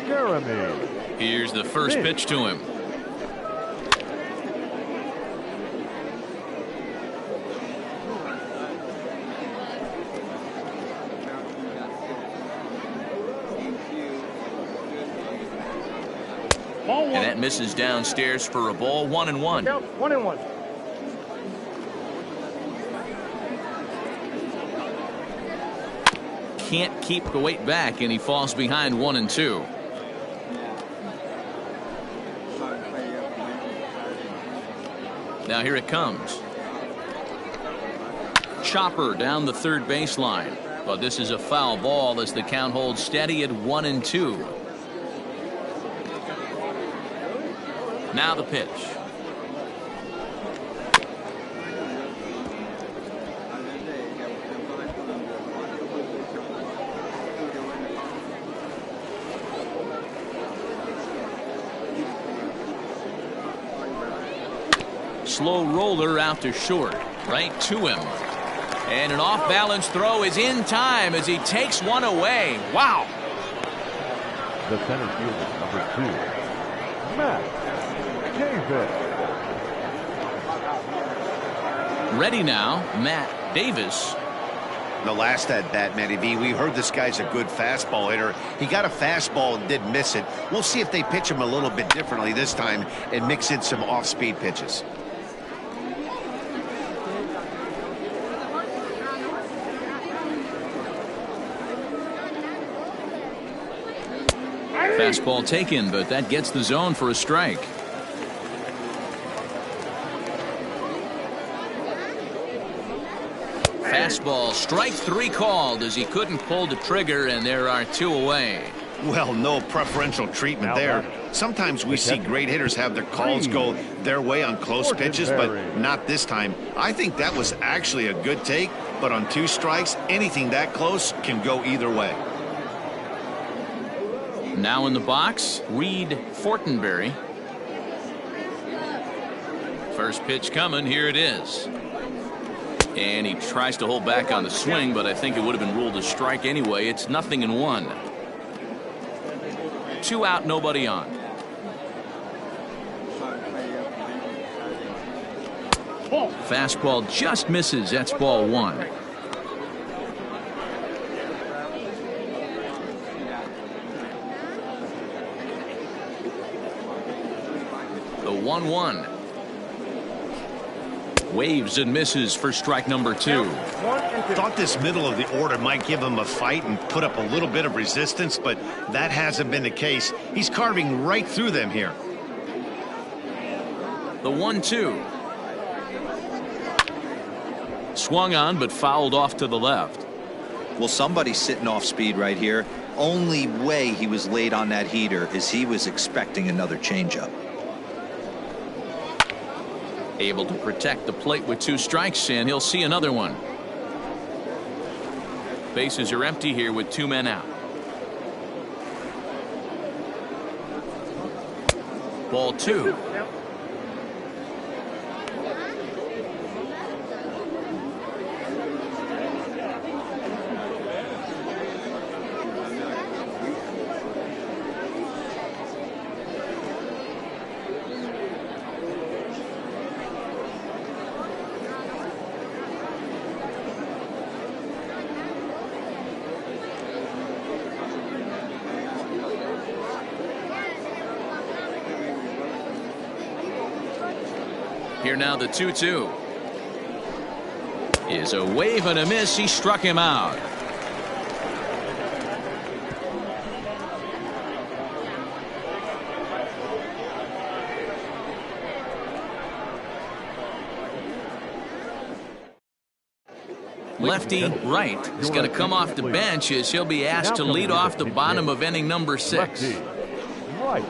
Jeremy. Here's the first pitch to him. And that misses downstairs for a ball, 1-1. 1-1. Can't keep the weight back, and he falls behind 1-2. Now here it comes. Chopper down the third baseline, but this is a foul ball as the count holds steady at 1-2. Now the pitch. Slow roller out to short, right to him. And an off-balance throw is in time as he takes one away. Wow. The center fielder, number 2, Matt Davis. Ready now, Matt Davis. The last at bat, Matty V, we heard this guy's a good fastball hitter. He got a fastball and did miss it. We'll see if they pitch him a little bit differently this time and mix in some off-speed pitches. Fastball taken, but that gets the zone for a strike. Fastball, strike 3 called as he couldn't pull the trigger, and there are 2 away. Well, no preferential treatment there. Sometimes we see great hitters have their calls go their way on close pitches, but not this time. I think that was actually a good take, but on 2 strikes, anything that close can go either way. Now in the box, Reed Fortenberry. First pitch coming. Here it is. And he tries to hold back on the swing, but I think it would have been ruled a strike anyway. It's 0-1. 2 out, nobody on. Fastball just misses. That's ball 1. The 1-1. Waves and misses for strike number 2. Thought this middle of the order might give him a fight and put up a little bit of resistance, but that hasn't been the case. He's carving right through them here. The 1-2. Swung on but fouled off to the left. Well, somebody's sitting off speed right here. Only way he was late on that heater is he was expecting another changeup. Able to protect the plate with 2 strikes, and he'll see another one. Bases are empty here with 2 men out. Ball 2. Here now the 2-2. Is a wave and a miss. He struck him out. Lefty right is going to come off the bench as he'll be asked to lead off the bottom of inning number 6. Right.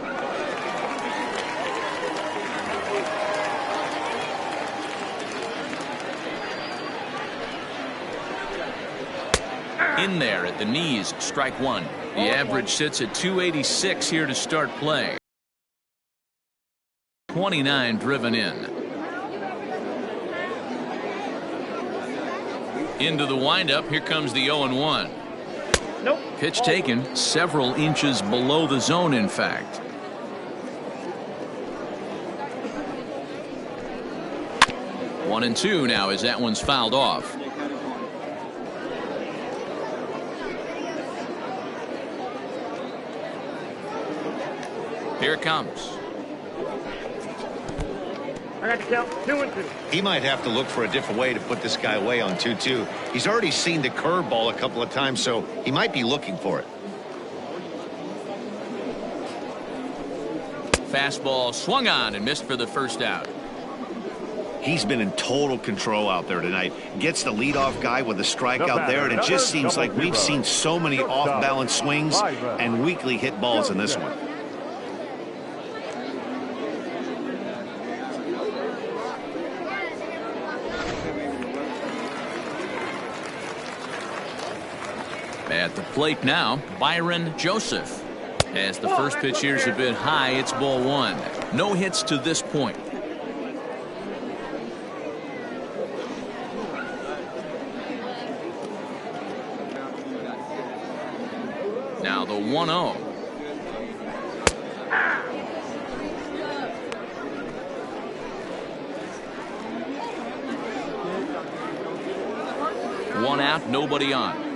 In there at the knees, strike 1. The average sits at 286 here to start play. 29 driven in. Into the windup. Here comes the 0-1. Nope. Pitch taken several inches below the zone, in fact. One and 2 now as that one's fouled off. Here it comes. I got to count 2 and 2. He might have to look for a different way to put this guy away on 2-2. He's already seen the curveball a couple of times, so he might be looking for it. Fastball swung on and missed for the first out. He's been in total control out there tonight. Gets the leadoff guy with a strikeout there, and it just seems like we've seen so many off-balance swings and weakly hit balls in this one. At the plate now, Byron Joseph. As the first pitch here's a bit high, it's ball 1. No hits to this point. Now the 1-0. One out, nobody on.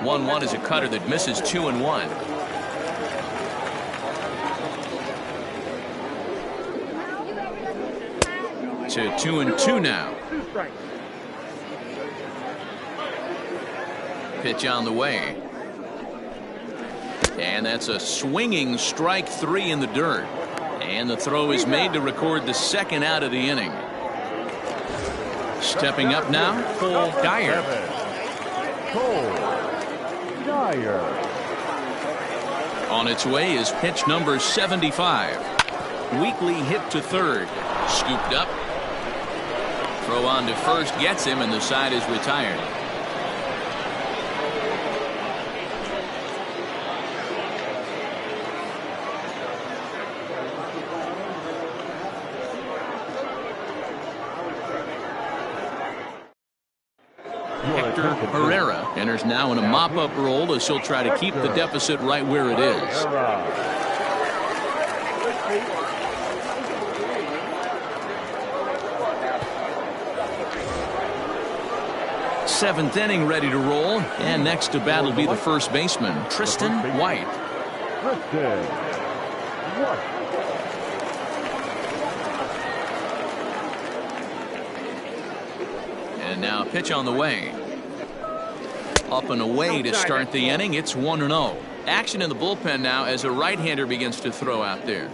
1-1 is a cutter that misses 2-1. To 2-2 now. 2 strikes. Pitch on the way. And that's a swinging strike 3 in the dirt. And the throw is made to record the second out of the inning. Stepping up now, Cole Dyer. Cole Dyer. On its way is pitch number 75. Weakly hit to third. Scooped up. Throw on to first gets him, and the side is retired. Hector Herrera enters now in a mop-up role as he'll try to keep the deficit right where it is. Seventh inning ready to roll, and next to bat will be the first baseman, Tristan White. And now pitch on the way. Up and away to start the inning. It's 1-0. Action in the bullpen now as a right-hander begins to throw out there.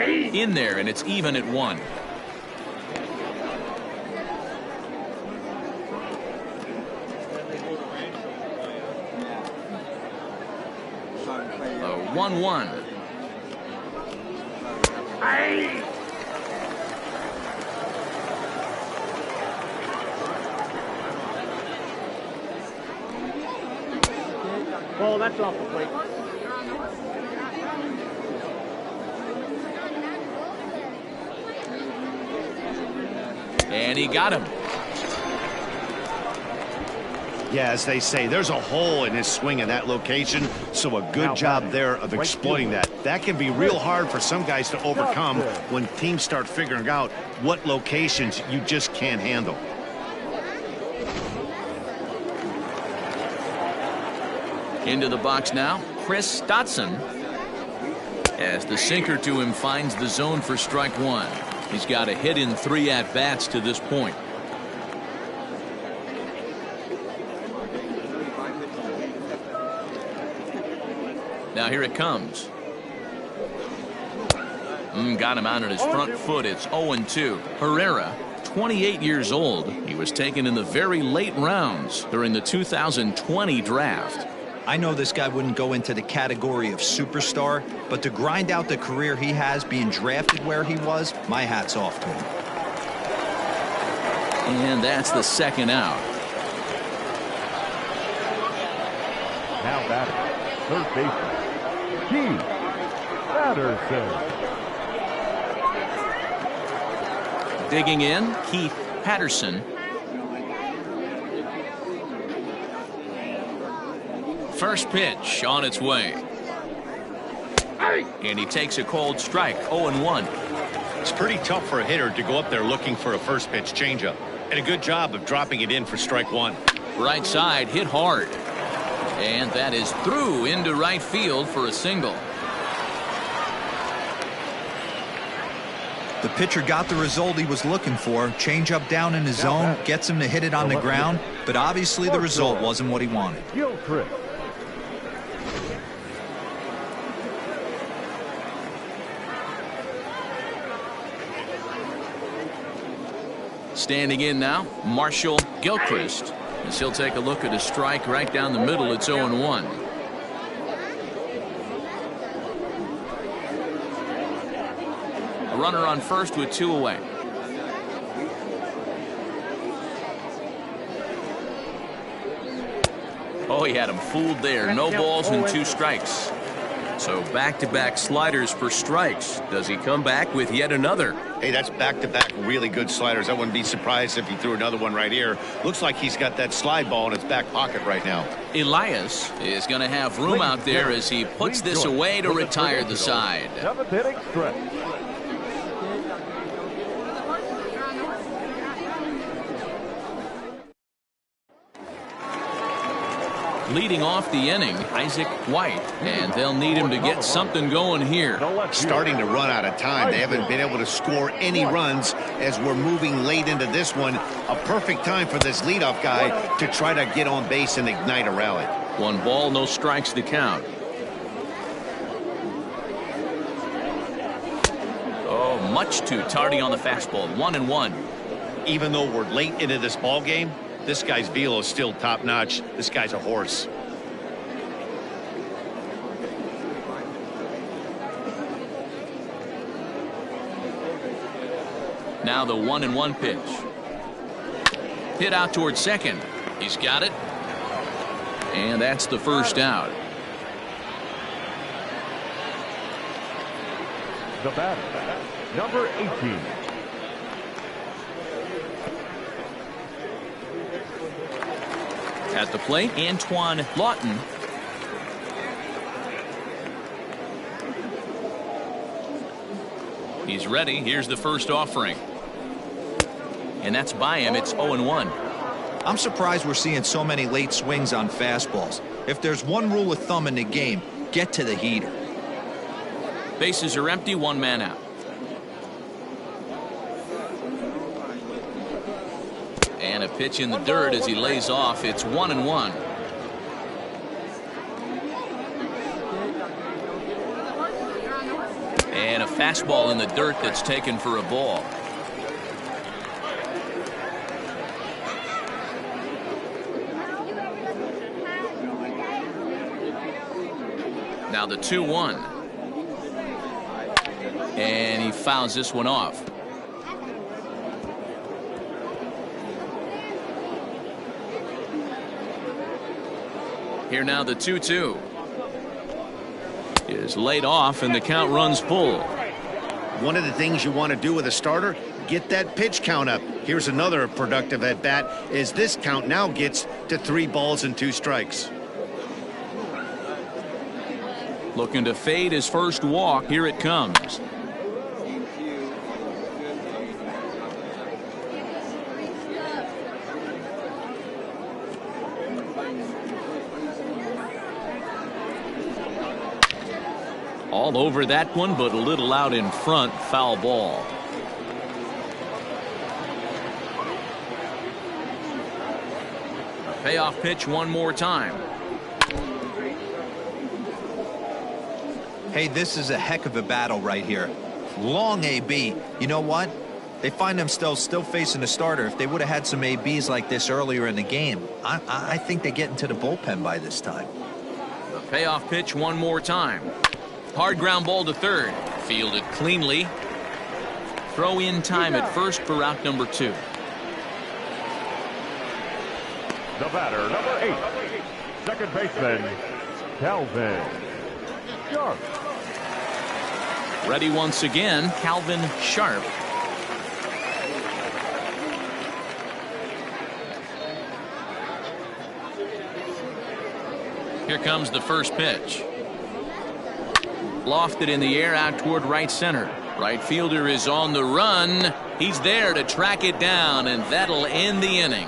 In there, and it's even at 1. A 1-1. Ball, that's off the plate. And he got him. Yeah, as they say, there's a hole in his swing in that location, so a good job there of exploiting that. That can be real hard for some guys to overcome when teams start figuring out what locations you just can't handle. Into the box now, Chris Stotson. As the sinker to him finds the zone for strike 1. He's got a hit in 3 at-bats to this point. Now here it comes. Got him out on his front foot. It's 0-2. Herrera, 28 years old. He was taken in the very late rounds during the 2020 draft. I know this guy wouldn't go into the category of superstar, but to grind out the career he has being drafted where he was, my hat's off to him. And that's the second out. Now batting, third baseman, Patterson. Digging in, Keith Patterson. First pitch on its way. And he takes a cold strike, 0-1. It's pretty tough for a hitter to go up there looking for a first pitch changeup. And a good job of dropping it in for strike 1. Right side hit hard. And that is through into right field for a single. The pitcher got the result he was looking for. Changeup down in his zone, gets him to hit it on the ground, but obviously the result wasn't what he wanted. Gilchrist. Standing in now, Marshall Gilchrist. As he'll take a look at a strike right down the middle. It's 0-1. A runner on first with 2 away. Oh, he had him fooled there. No balls and 2 strikes. So back-to-back sliders for strikes. Does he come back with yet another? Hey, that's back-to-back really good sliders. I wouldn't be surprised if he threw another one right here. Looks like he's got that slide ball in his back pocket right now. Elias is going to have room out there as he puts this away to retire the side. 7th inning stretch. Leading off the inning, Isaac White, and they'll need him to get something going here. Starting to run out of time. They haven't been able to score any runs as we're moving late into this one. A perfect time for this leadoff guy to try to get on base and ignite a rally. 1 ball, no strikes to count. Oh, much too tardy on the fastball. 1-1. Even though we're late into this ball game, this guy's velo is still top-notch. This guy's a horse. Now the 1-1 pitch. Hit out towards second. He's got it. And that's the first out. The batter, number 18. At the plate, Antoine Lawton. He's ready. Here's the first offering. And that's by him. It's 0-1. I'm surprised we're seeing so many late swings on fastballs. If there's one rule of thumb in the game, get to the heater. Bases are empty, one man out. And a pitch in the dirt as he lays off. It's 1-1. And a fastball in the dirt that's taken for a ball. Now the 2-1. And he fouls this one off. Here now the 2-2 is laid off and the count runs full. One of the things you want to do with a starter, get that pitch count up. Here's another productive at bat as this count now gets to 3 balls and 2 strikes. Looking to fade his first walk. Here it comes. All over that one, but a little out in front. Foul ball. A payoff pitch one more time. Hey, this is a heck of a battle right here. Long AB. You know what? They find themselves still facing a starter. If they would have had some ABs like this earlier in the game, I think they get into the bullpen by this time. The payoff pitch one more time. Hard ground ball to third. Fielded cleanly. Throw in time at first for out number 2. The batter, number 8. Second baseman, Calvin Sharp. Ready once again, Calvin Sharp. Here comes the first pitch. Lofted in the air out toward right center. Right fielder is on the run. He's there to track it down, and that'll end the inning.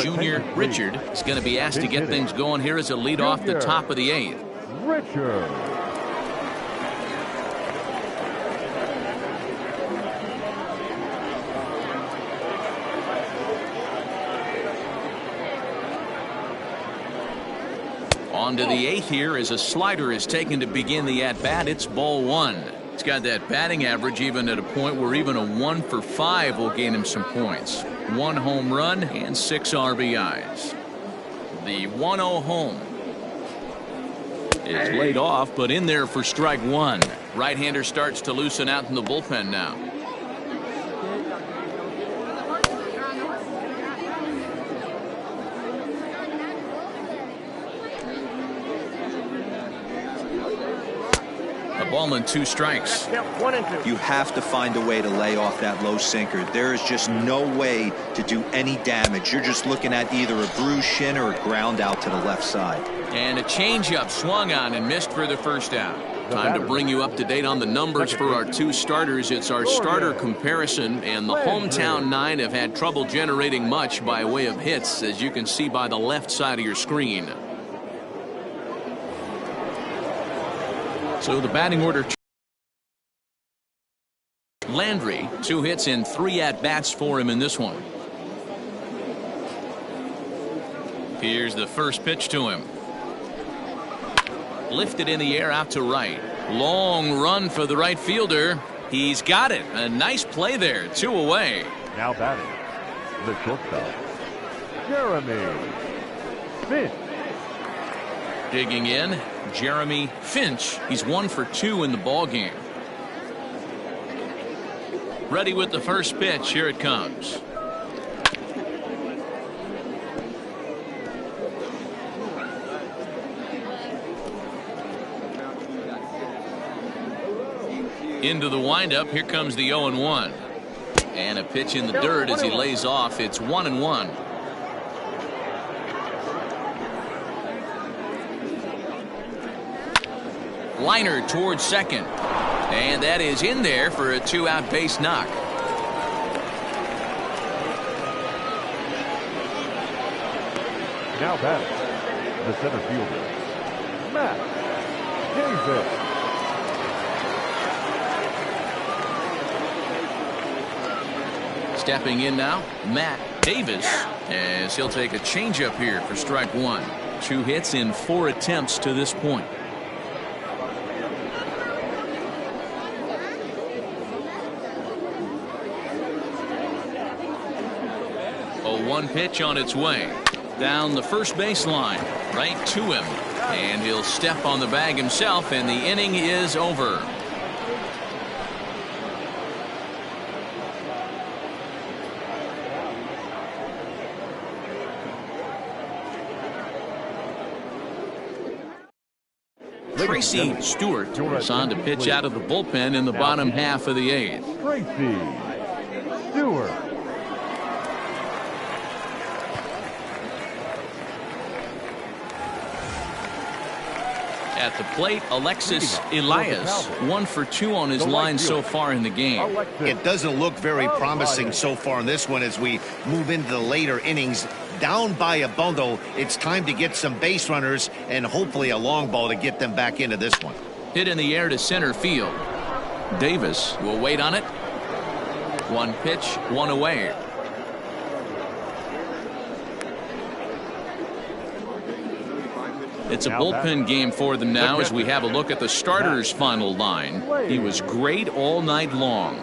Junior Richard is going to be asked to get things going here as a lead off the top of the 8th. Richard. On to the 8th here as a slider is taken to begin the at-bat. It's ball 1. He's got that batting average even at a point where even a 1 for 5 will gain him some points. 1 home run and 6 RBIs. The 1-0 home is laid off, but in there for strike 1. Right-hander starts to loosen out in the bullpen now. Ball and 2 strikes. You have to find a way to lay off that low sinker. There is just no way to do any damage. You're just looking at either a bruised shin or a ground out to the left side. And a changeup swung on and missed for the first out. Time to bring you up to date on the numbers for our 2 starters. It's our starter comparison, and the hometown 9 have had trouble generating much by way of hits, as you can see by the left side of your screen. So the batting order. Landry, 2 hits in 3 at-bats for him in this one. Here's the first pitch to him. Lifted in the air out to right. Long run for the right fielder. He's got it. A nice play there. 2 away. Now batting, the shortstop, Jeremy Finch. Digging in, Jeremy Finch. He's 1 for 2 in the ball game. Ready with the first pitch. Here it comes. Into the windup, here comes the 0-1. And a pitch in the dirt as he lays off. It's 1-1. Liner towards second. And that is in there for a 2-out base knock. Now batting, the center fielder, Matt Davis. Stepping in now, Matt Davis, as he'll take a changeup here for strike one. 2 hits in 4 attempts to this point. A 1 pitch on its way. Down the first baseline, right to him. And he'll step on the bag himself, and the inning is over. Tracy Stewart is on to pitch out of the bullpen in the bottom half of the 8th. Tracy Stewart. At the plate, Alexis Elias, 1 for 2 on his line so far in the game. It doesn't look very promising so far in this one as we move into the later innings. Down by a bundle, it's time to get some base runners and hopefully a long ball to get them back into this one. Hit in the air to center field. Davis will wait on it. 1 pitch, 1 away. It's a bullpen game for them now as we have a look at the starter's final line. He was great all night long.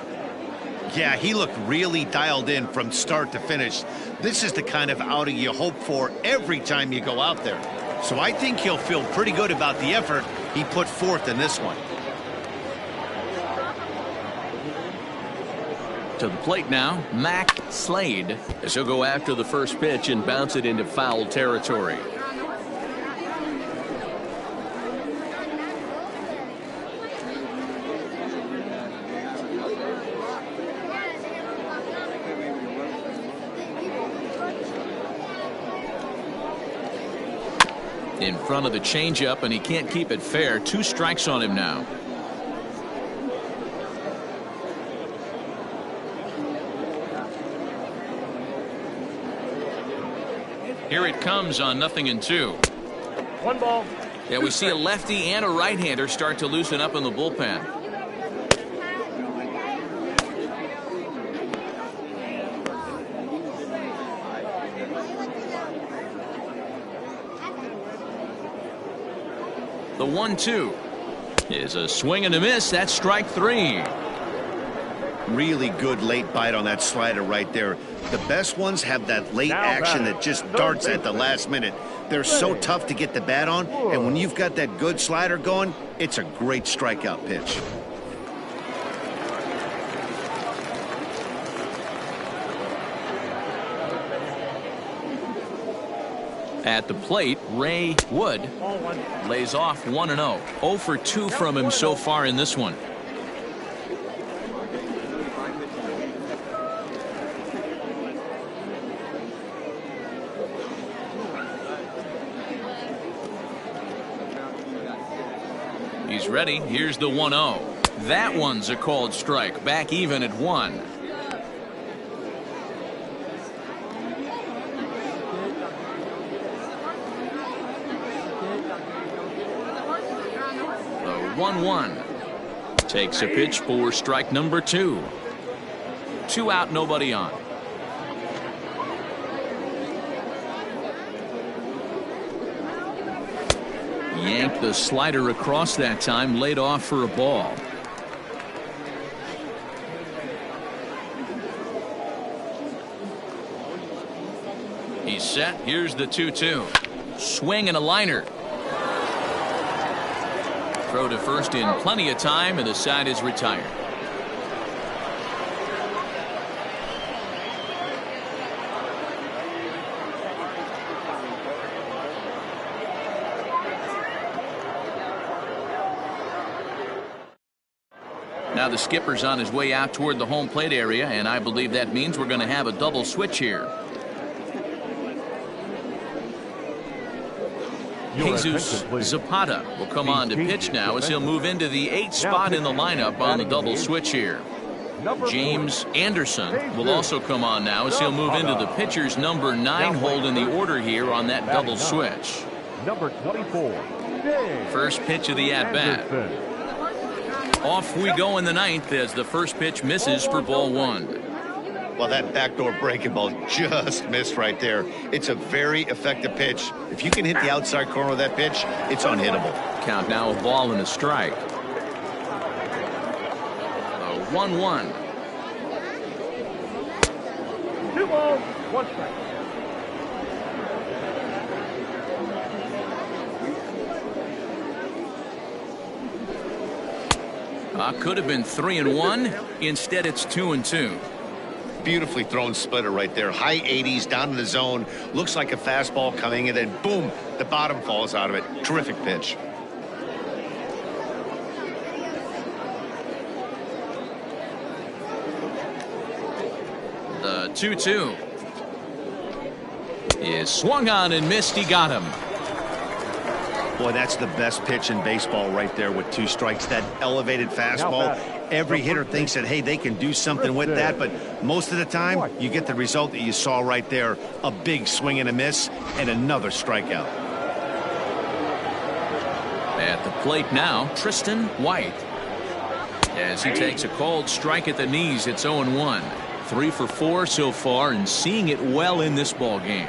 Yeah, he looked really dialed in from start to finish. This is the kind of outing you hope for every time you go out there. So I think he'll feel pretty good about the effort he put forth in this one. To the plate now, Mac Slade, as he'll go after the first pitch and bounce it into foul territory. In front of the changeup, and he can't keep it fair. 2 strikes on him now. Here it comes on 0-2. 1 ball. Yeah, we see a lefty and a right-hander start to loosen up in the bullpen. The 1-2 is a swing and a miss. That's strike 3. Really good late bite on that slider right there. The best ones have that late action that just darts at the last minute. They're so tough to get the bat on, and when you've got that good slider going, it's a great strikeout pitch. At the plate, Ray Wood lays off 1-0. 0 for 2 from him so far in this one. He's ready. Here's the 1-0. That one's a called strike. Back even at 1. The 1-1 takes a pitch for strike number 2. 2 out, nobody on. Yanked the slider across that time, laid off for a ball. He's set. Here's the 2-2. Swing and a liner. Throw to first in plenty of time, and the side is retired. Now the skipper's on his way out toward the home plate area, and I believe that means we're going to have a double switch here. Jesus Zapata will come on to pitch now as he'll move into the 8th spot in the lineup on the double switch here. James Anderson will also come on now as he'll move into the pitcher's number 9 hold in the order here on that double switch. Number 24. First pitch of the at-bat. Off we go in the 9th as the first pitch misses for ball 1. Well, that backdoor breaking ball just missed right there. It's a very effective pitch. If you can hit the outside corner of that pitch, it's unhittable. Count now, a ball and a strike. 1-1. 2 balls, 1 strike. Could have been 3-1. Instead, it's 2-2. Beautifully thrown splitter right there. High 80s down in the zone. Looks like a fastball coming in, and boom, the bottom falls out of it. Terrific pitch. The 2-2 is swung on and missed. He got him. Boy, that's the best pitch in baseball right there with 2 strikes. That elevated fastball. Every hitter thinks that, hey, they can do something with that, but most of the time you get the result that you saw right there. A big swing and a miss and another strikeout. At the plate now, Tristan White. As he takes a called strike at the knees, it's 0-1. 3 for 4 so far and seeing it well in this ball game.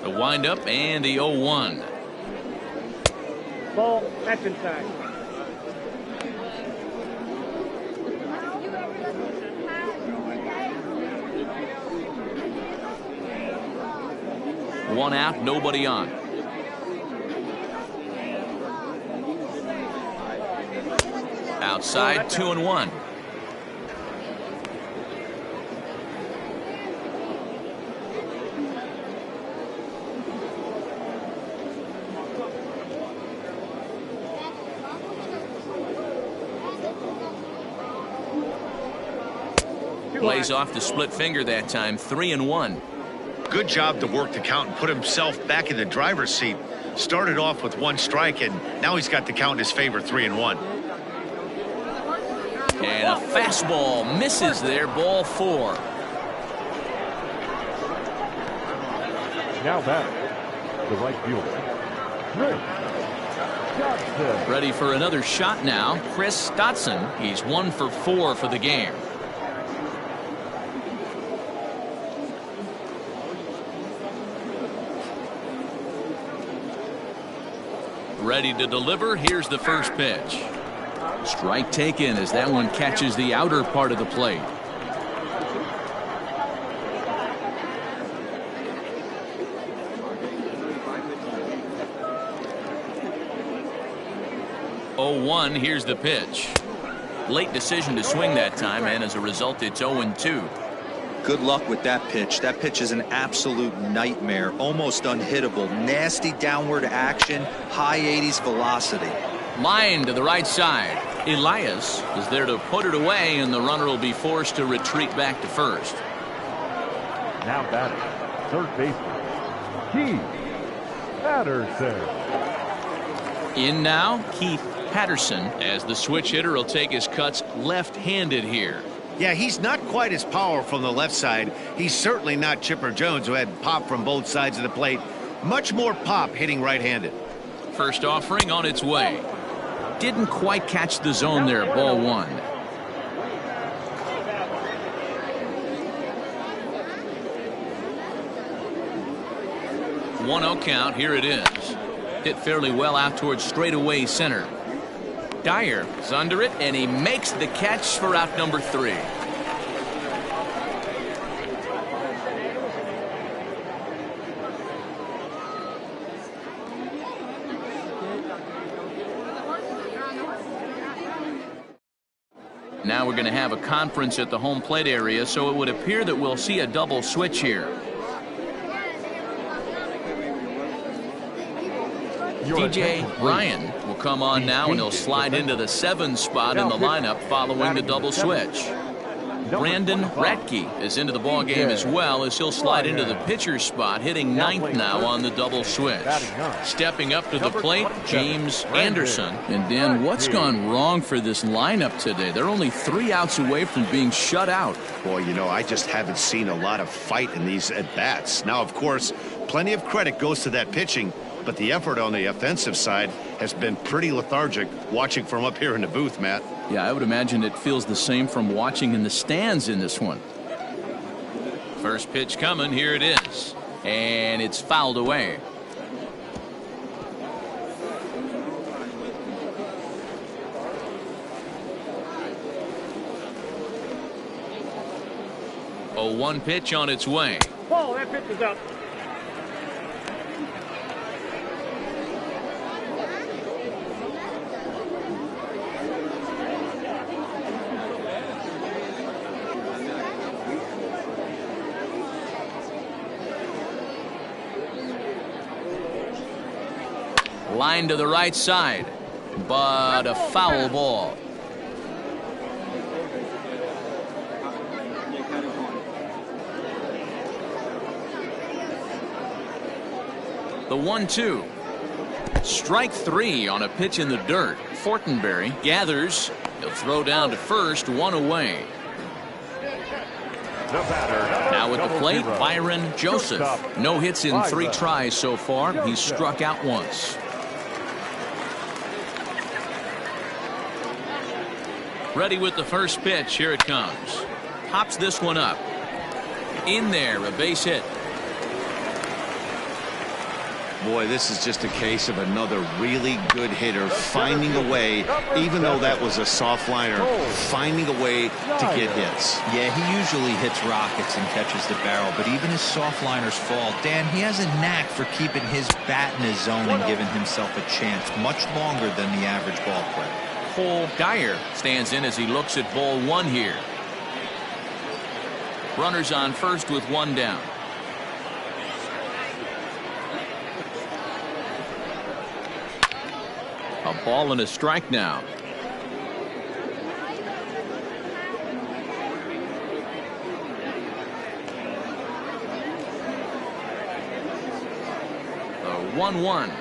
The windup and the 0-1. Ball, that's inside. One out, nobody on. Outside, 2-1. Plays off the split finger that time. 3-1. Good job to work the count and put himself back in the driver's seat. Started off with 1 strike, and now he's got the count in his favor. 3-1. And a fastball misses there. Ball 4. Now batting, the right fielder, Stotson. Ready for another shot now. Chris Stotson. He's 1 for 4 for the game. Ready to deliver. Here's the first pitch. Strike taken as that one catches the outer part of the plate. Oh, 1. Here's the pitch. Late decision to swing that time, and as a result, it's 0-2. Good luck with that pitch. That pitch is an absolute nightmare. Almost unhittable. Nasty downward action. High 80s velocity. Line to the right side. Elias is there to put it away, and the runner will be forced to retreat back to first. Now batting, third baseman, Keith Patterson. In now, Keith Patterson, as the switch hitter will take his cuts left-handed here. Yeah, he's not quite as powerful on the left side. He's certainly not Chipper Jones, who had pop from both sides of the plate. Much more pop hitting right-handed. First offering on its way. Didn't quite catch the zone there. Ball 1. One 0 count. Here it is. Hit fairly well out towards straightaway center. Dyer is under it, and he makes the catch for out number 3. Now we're going to have a conference at the home plate area, so it would appear that we'll see a double switch here. DJ Ryan will come on now, and he'll slide into the 7 spot in the lineup following the double switch. Brandon Ratke is into the ball game as well, as he'll slide into the pitcher spot, hitting 9th now on the double switch. Stepping up to the plate, James Anderson. And Dan, what's gone wrong for this lineup today? They're only 3 outs away from being shut out. Boy, you know, I just haven't seen a lot of fight in these at-bats. Now, of course, plenty of credit goes to that pitching, but the effort on the offensive side has been pretty lethargic watching from up here in the booth, Matt. Yeah, I would imagine it feels the same from watching in the stands in this one. First pitch coming, here it is. And it's fouled away. A 1 pitch on its way. Oh, that pitch is up. Line to the right side, but a foul ball. The 1-2. Strike 3 on a pitch in the dirt. Fortenberry gathers. He'll throw down to first, 1 away. Now at the plate, Byron Joseph. No hits in 3 tries so far. He's struck out once. Ready with the first pitch. Here it comes. Pops this one up. In there, a base hit. Boy, this is just a case of another really good hitter finding a way, even though that was a soft liner, finding a way to get hits. Yeah, he usually hits rockets and catches the barrel, but even his soft liners fall. Dan, he has a knack for keeping his bat in his zone and giving himself a chance much longer than the average ball player. Cole Geyer stands in as he looks at ball 1 here. Runners on first with 1 down. A ball and a strike now. The 1-1.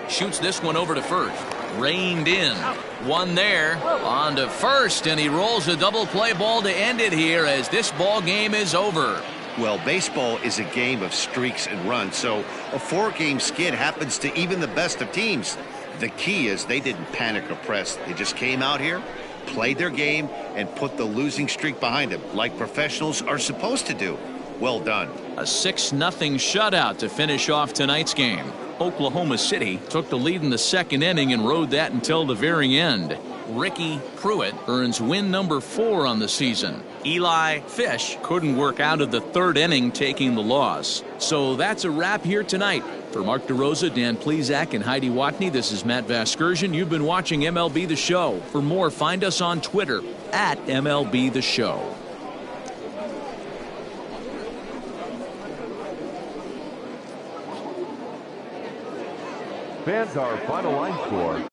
Shoots this one over to first. Reined in. 1 there. On to first, and he rolls a double play ball to end it here as this ball game is over. Well, baseball is a game of streaks and runs, so a 4-game skid happens to even the best of teams. The key is they didn't panic or press. They just came out here, played their game, and put the losing streak behind them, like professionals are supposed to do. Well done. A 6-0 shutout to finish off tonight's game. Oklahoma City took the lead in the 2nd inning and rode that until the very end. Ricky Pruitt earns win number 4 on the season. Eli Fish couldn't work out of the 3rd inning, taking the loss. So that's a wrap here tonight. For Mark DeRosa, Dan Plesac, and Heidi Watney, this is Matt Vasgersian. You've been watching MLB The Show. For more, find us on Twitter at MLB The Show. Fans, our final line score.